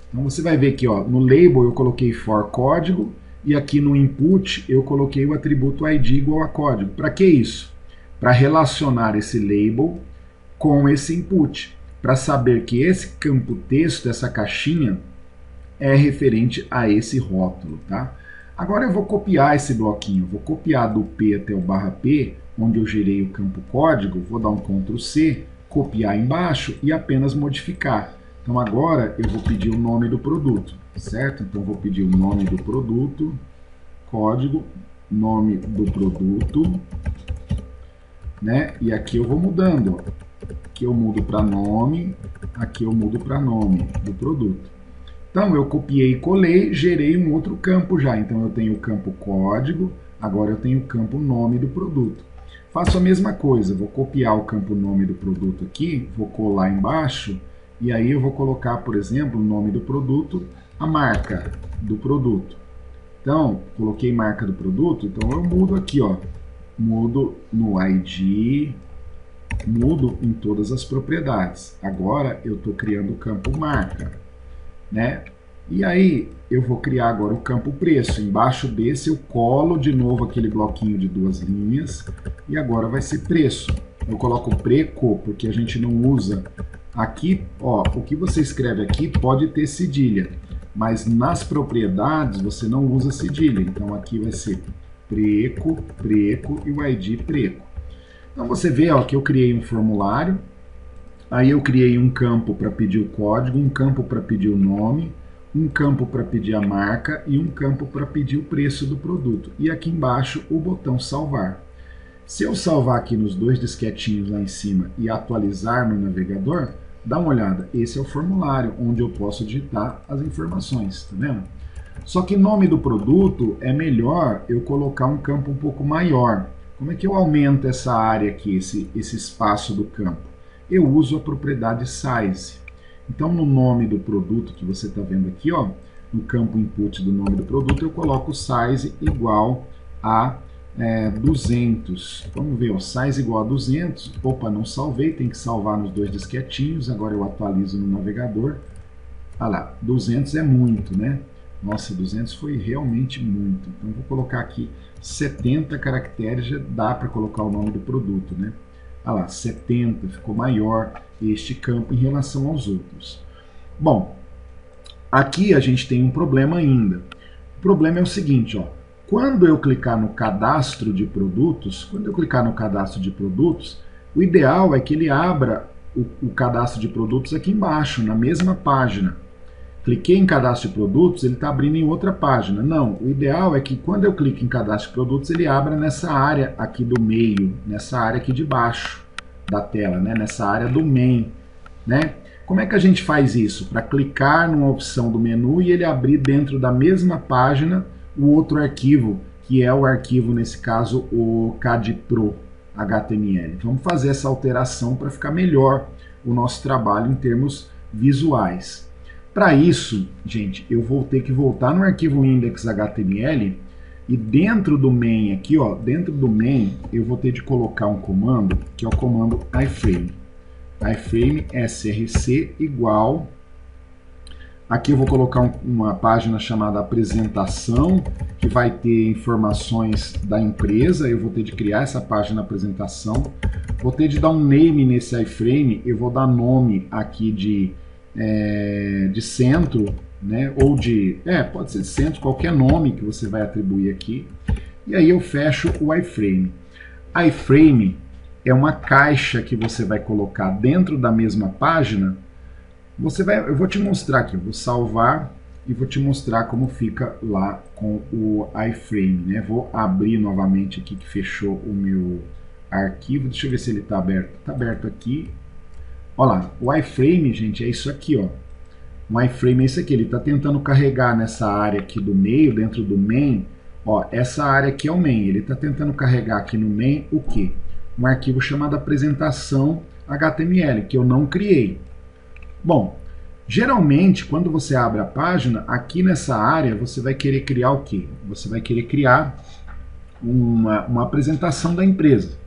Então você vai ver aqui, ó, no label eu coloquei for código, e aqui no input eu coloquei o atributo ID igual a código. Para que isso? Para relacionar esse label com esse input. para saber que esse campo texto, essa caixinha, é referente a esse rótulo, tá? Agora eu vou copiar esse bloquinho, vou copiar do P até o /P, onde eu gerei o campo código, vou dar um Ctrl C, copiar embaixo e apenas modificar. Então agora eu vou pedir o nome do produto, certo? Então eu vou pedir o nome do produto, código, nome do produto, né? E aqui eu vou mudando, ó. Aqui eu mudo para nome, aqui eu mudo para nome do produto. Então eu copiei e colei, gerei um outro campo já. Então eu tenho o campo código, agora eu tenho o campo nome do produto. Faço a mesma coisa, vou copiar o campo nome do produto aqui, vou colar embaixo, e aí eu vou colocar, por exemplo, o nome do produto, a marca do produto. Então, coloquei marca do produto, então eu mudo aqui, ó, mudo no ID, mudo em todas as propriedades. Agora eu estou criando o campo marca, né? E aí eu vou criar agora o campo preço. Embaixo desse eu colo de novo aquele bloquinho de 2 linhas e agora vai ser preço. Eu coloco preco porque a gente não usa aqui, ó, o que você escreve aqui pode ter cedilha, mas nas propriedades você não usa cedilha. Então aqui vai ser preco, preco e o ID preco. Então você vê, ó, que eu criei um formulário, aí eu criei um campo para pedir o código, um campo para pedir o nome, um campo para pedir a marca e um campo para pedir o preço do produto. E aqui embaixo o botão salvar. Se eu salvar aqui nos 2 disquetinhos lá em cima e atualizar no navegador, dá uma olhada, esse é o formulário onde eu posso digitar as informações, tá vendo? Só que nome do produto é melhor eu colocar um campo um pouco maior. Como é que eu aumento essa área aqui, esse espaço do campo? Eu uso a propriedade size. Então, no nome do produto que você está vendo aqui, ó, no campo input do nome do produto, eu coloco size igual a 200. Vamos ver, ó, size igual a 200. Opa, não salvei, tem que salvar nos 2 disquetinhos. Agora eu atualizo no navegador. Olha lá, 200 é muito, né? Nossa, 200 foi realmente muito. Então, vou colocar aqui 70 caracteres, já dá para colocar o nome do produto, né? Olha lá, 70, ficou maior este campo em relação aos outros. Bom, aqui a gente tem um problema ainda. O problema é o seguinte, ó, quando eu clicar no cadastro de produtos, o ideal é que ele abra o cadastro de produtos aqui embaixo, na mesma página. Cliquei em cadastro de produtos, ele está abrindo em outra página. Não, o ideal é que quando eu clico em cadastro de produtos, ele abra nessa área aqui do meio, nessa área aqui de baixo da tela, né? Nessa área do main, né? Como é que a gente faz isso? Para clicar numa opção do menu e ele abrir dentro da mesma página o outro arquivo, que é o arquivo, nesse caso, o CAD-Pro HTML. Vamos fazer essa alteração para ficar melhor o nosso trabalho em termos visuais. Para isso, gente, eu vou ter que voltar no arquivo index.html e dentro do main aqui, ó, dentro do main, eu vou ter de colocar um comando, que é o comando iframe. iframe src igual. Aqui eu vou colocar uma página chamada apresentação, que vai ter informações da empresa. Eu vou ter de criar essa página apresentação. Vou ter de dar um name nesse iframe, eu vou dar nome aqui de centro, né? Ou pode ser centro, qualquer nome que você vai atribuir aqui. E aí eu fecho o iframe. iframe é uma caixa que você vai colocar dentro da mesma página. Eu vou te mostrar aqui, eu vou salvar e vou te mostrar como fica lá com o iframe, né? Vou abrir novamente aqui que fechou o meu arquivo. Deixa eu ver se ele está aberto. Está aberto aqui. Olha lá, o iframe, gente, é isso aqui, ó. O iframe é isso aqui, ele está tentando carregar nessa área aqui do meio, dentro do main, ó, essa área aqui é o main, ele está tentando carregar aqui no main o quê? Um arquivo chamado apresentação HTML, que eu não criei. Bom, geralmente, quando você abre a página, aqui nessa área, você vai querer criar o quê? Você vai querer criar uma apresentação da empresa.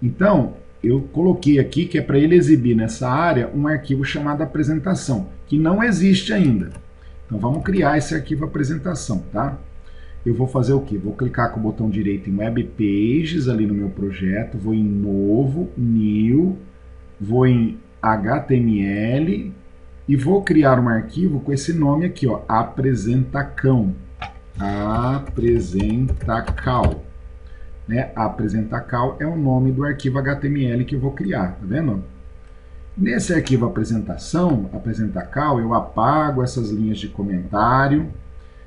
Então, eu coloquei aqui que é para ele exibir nessa área um arquivo chamado apresentação, que não existe ainda. Então vamos criar esse arquivo apresentação, tá? Eu vou fazer o quê? Vou clicar com o botão direito em Web Pages ali no meu projeto, vou em Novo, New, vou em HTML e vou criar um arquivo com esse nome aqui, ó, apresentacão. Apresentacal. Né? Apresentacal é o nome do arquivo HTML que eu vou criar, tá vendo? Nesse arquivo apresentacal, eu apago essas linhas de comentário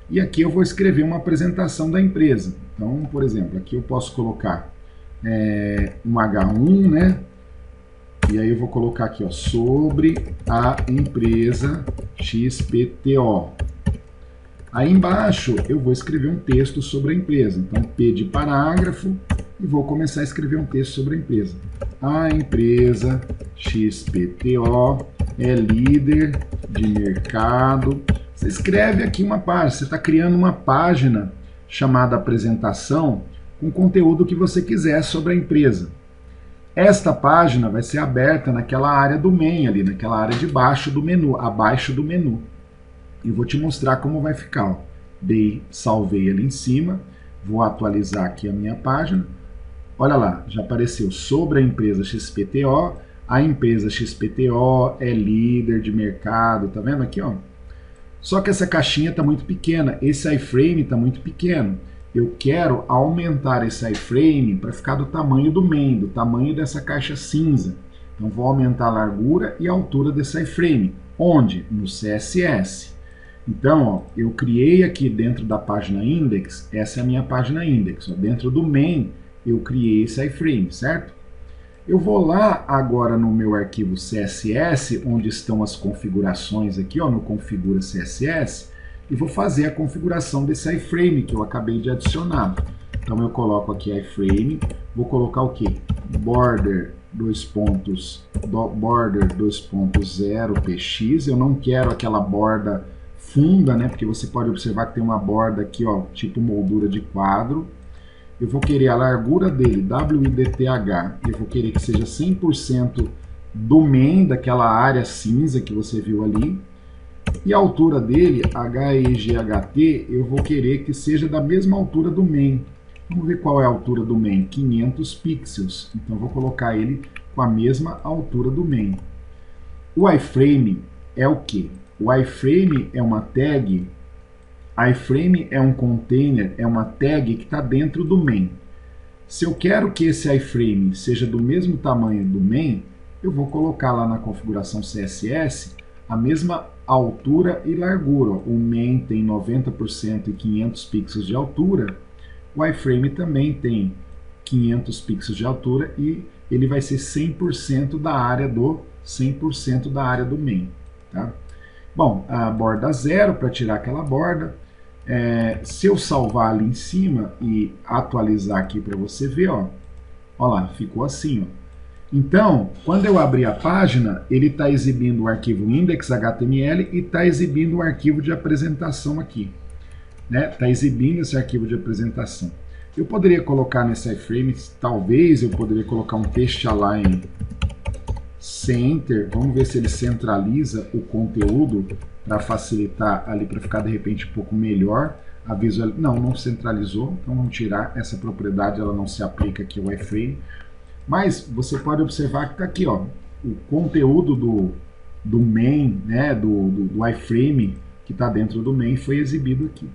e aqui eu vou escrever uma apresentação da empresa. Então, por exemplo, aqui eu posso colocar um H1, né? E aí eu vou colocar aqui, ó, sobre a empresa XPTO. Aí embaixo eu vou escrever um texto sobre a empresa. Então, P de parágrafo, e vou começar a escrever um texto sobre a empresa. A empresa XPTO é líder de mercado. Você escreve aqui uma página, você está criando uma página chamada apresentação com conteúdo que você quiser sobre a empresa. Esta página vai ser aberta naquela área do main ali, naquela área de baixo do menu, abaixo do menu. E vou te mostrar como vai ficar. Ó. Salvei ali em cima, vou atualizar aqui a minha página. Olha lá, já apareceu sobre a empresa XPTO. A empresa XPTO é líder de mercado, tá vendo aqui, ó? Só que essa caixinha está muito pequena, esse iframe está muito pequeno. Eu quero aumentar esse iframe para ficar do tamanho do main, do tamanho dessa caixa cinza. Então vou aumentar a largura e a altura desse iframe. Onde? No CSS. Então, ó, eu criei aqui dentro da página index, essa é a minha página index. Ó, dentro do main, eu criei esse iframe, certo? Eu vou lá agora no meu arquivo CSS, onde estão as configurações aqui, ó, no configura CSS, e vou fazer a configuração desse iframe que eu acabei de adicionar. Então eu coloco aqui iframe, vou colocar o que? Border 2.0 px, eu não quero aquela borda funda, né? Porque você pode observar que tem uma borda aqui, ó, tipo moldura de quadro. Eu vou querer a largura dele, width, eu vou querer que seja 100% do main, daquela área cinza que você viu ali. E a altura dele, HEGHT, eu vou querer que seja da mesma altura do main. Vamos ver qual é a altura do main, 500 pixels. Então eu vou colocar ele com a mesma altura do main. O iframe é o quê? O iframe é uma tag, iframe é um container, é uma tag que está dentro do main. Se eu quero que esse iframe seja do mesmo tamanho do main, eu vou colocar lá na configuração CSS a mesma altura e largura. O main tem 90% e 500 pixels de altura, o iframe também tem 500 pixels de altura e ele vai ser 100% da área do main. Tá? Bom, a borda 0, para tirar aquela borda, se eu salvar ali em cima e atualizar aqui para você ver, ó lá, ficou assim. Ó. Então, quando eu abrir a página, ele está exibindo o arquivo index.html e está exibindo o arquivo de apresentação aqui. Está exibindo esse arquivo de apresentação. Eu poderia colocar nesse iframe, talvez eu poderia colocar um text align center, vamos ver se ele centraliza o conteúdo para facilitar ali, para ficar de repente um pouco melhor a visual. Não centralizou, então vamos tirar essa propriedade, ela não se aplica aqui ao iframe. Mas você pode observar que está aqui, ó, o conteúdo do main, né, do iframe que está dentro do main foi exibido aqui.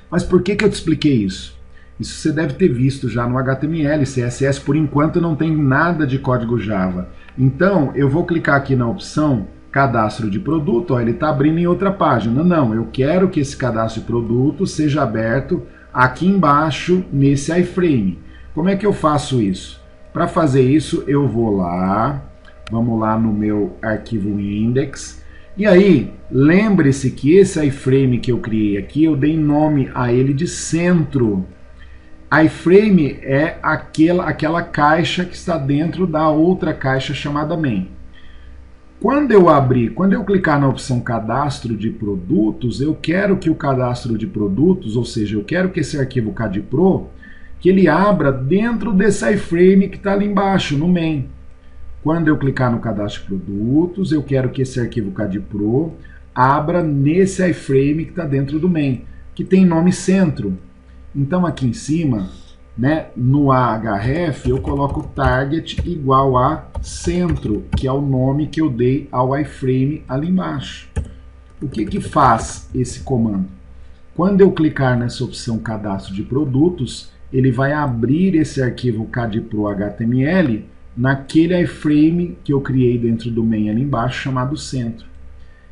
Mas por que eu te expliquei isso? Isso você deve ter visto já no HTML, CSS, por enquanto não tem nada de código Java. Então, eu vou clicar aqui na opção cadastro de produto, ó, ele está abrindo em outra página. Não, eu quero que esse cadastro de produto seja aberto aqui embaixo nesse iframe. Como é que eu faço isso? Para fazer isso, eu vou lá, vamos lá no meu arquivo index, e aí, lembre-se que esse iframe que eu criei aqui, eu dei nome a ele de centro. iframe é aquela caixa que está dentro da outra caixa chamada main. Quando eu clicar na opção cadastro de produtos, eu quero que o cadastro de produtos, ou seja, eu quero que esse arquivo CADPRO, que ele abra dentro desse iframe que está ali embaixo, no main. Quando eu clicar no cadastro de produtos, eu quero que esse arquivo CADPRO abra nesse iframe que está dentro do main, que tem nome centro. Então aqui em cima, né? No ahref eu coloco target igual a centro, que é o nome que eu dei ao iframe ali embaixo. O que faz esse comando? Quando eu clicar nessa opção cadastro de produtos, ele vai abrir esse arquivo cadpro HTML naquele iframe que eu criei dentro do main ali embaixo, chamado centro.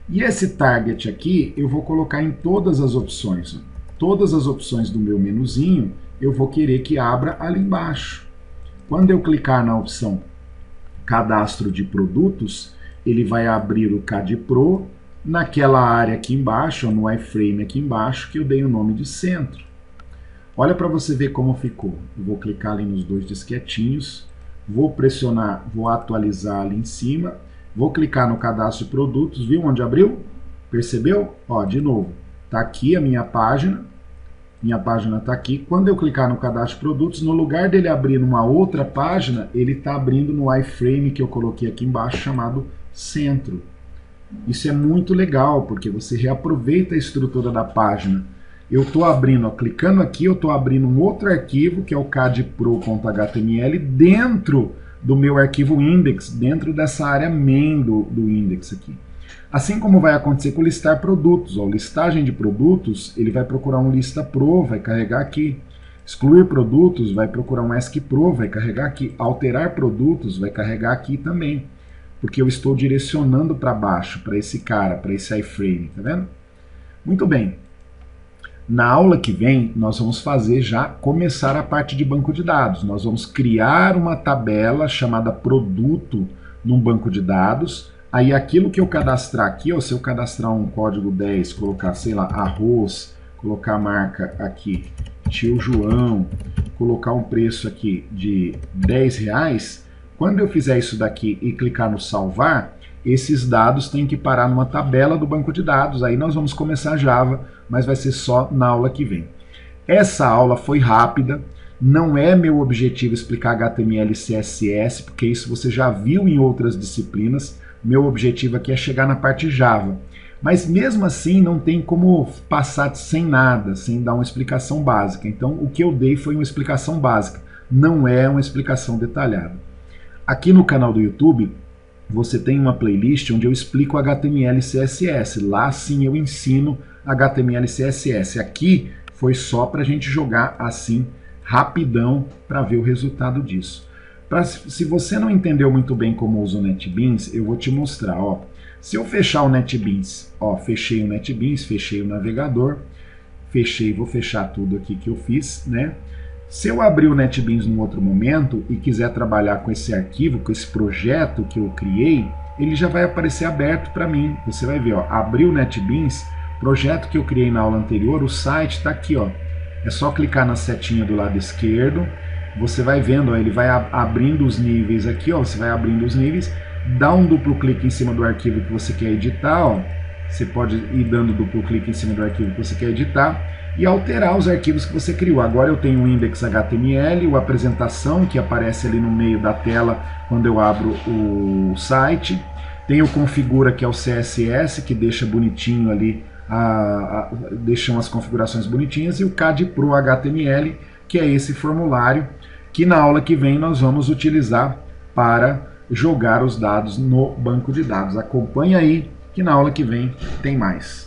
E esse target aqui eu vou colocar em todas as opções. Todas as opções do meu menuzinho eu vou querer que abra ali embaixo. Quando eu clicar na opção cadastro de produtos, ele vai abrir o cadpro naquela área aqui embaixo, no iframe aqui embaixo, que eu dei o nome de centro. Olha para você ver como ficou. Eu vou clicar ali nos dois disquetinhos, vou pressionar, vou atualizar ali em cima, vou clicar no cadastro de produtos, viu onde abriu? Percebeu? Ó, de novo, tá aqui a minha página está aqui. Quando eu clicar no cadastro de produtos, no lugar dele abrir numa outra página, ele está abrindo no iframe que eu coloquei aqui embaixo, chamado centro. Isso é muito legal, porque você reaproveita a estrutura da página. Eu estou abrindo, ó, clicando aqui, eu estou abrindo um outro arquivo, que é o cadpro.html, dentro do meu arquivo index, dentro dessa área main do index aqui. Assim como vai acontecer com listar produtos. Ó, listagem de produtos, ele vai procurar um lista pro, vai carregar aqui. Excluir produtos, vai procurar um ESCPro, vai carregar aqui. Alterar produtos, vai carregar aqui também. Porque eu estou direcionando para baixo, para esse cara, para esse iframe, tá vendo? Muito bem. Na aula que vem, nós vamos começar a parte de banco de dados. Nós vamos criar uma tabela chamada produto num banco de dados. Aí aquilo que eu cadastrar aqui, ó, se eu cadastrar um código 10, colocar, sei lá, arroz, colocar a marca aqui, tio João, colocar um preço aqui de R$10, quando eu fizer isso daqui e clicar no salvar, esses dados têm que parar numa tabela do banco de dados. Aí nós vamos começar Java, mas vai ser só na aula que vem. Essa aula foi rápida, não é meu objetivo explicar HTML e CSS, porque isso você já viu em outras disciplinas. Meu objetivo aqui é chegar na parte Java. Mas mesmo assim não tem como passar sem nada, sem dar uma explicação básica. Então o que eu dei foi uma explicação básica, não é uma explicação detalhada. Aqui no canal do YouTube, você tem uma playlist onde eu explico HTML e CSS. Lá sim eu ensino HTML e CSS. Aqui foi só para a gente jogar assim, rapidão, para ver o resultado disso. Se você não entendeu muito bem como usa o NetBeans, eu vou te mostrar. Ó. Se eu fechar o NetBeans, ó, fechei o NetBeans, fechei o navegador, vou fechar tudo aqui que eu fiz, né? Se eu abrir o NetBeans num outro momento e quiser trabalhar com esse arquivo, com esse projeto que eu criei, ele já vai aparecer aberto para mim. Você vai ver, ó, abrir o NetBeans, projeto que eu criei na aula anterior, o site está aqui, ó. É só clicar na setinha do lado esquerdo, você vai vendo, ó, ele vai abrindo os níveis aqui, ó, você vai abrindo os níveis, dá um duplo clique em cima do arquivo que você quer editar, ó. Você pode ir dando duplo clique em cima do arquivo que você quer editar e alterar os arquivos que você criou. Agora eu tenho o index.html, o apresentação, que aparece ali no meio da tela quando eu abro o site. Tem o configura, que é o CSS, que deixa bonitinho ali, deixam as configurações bonitinhas, e o cadpro HTML, que é esse formulário que na aula que vem nós vamos utilizar para jogar os dados no banco de dados. Acompanhe aí que na aula que vem tem mais.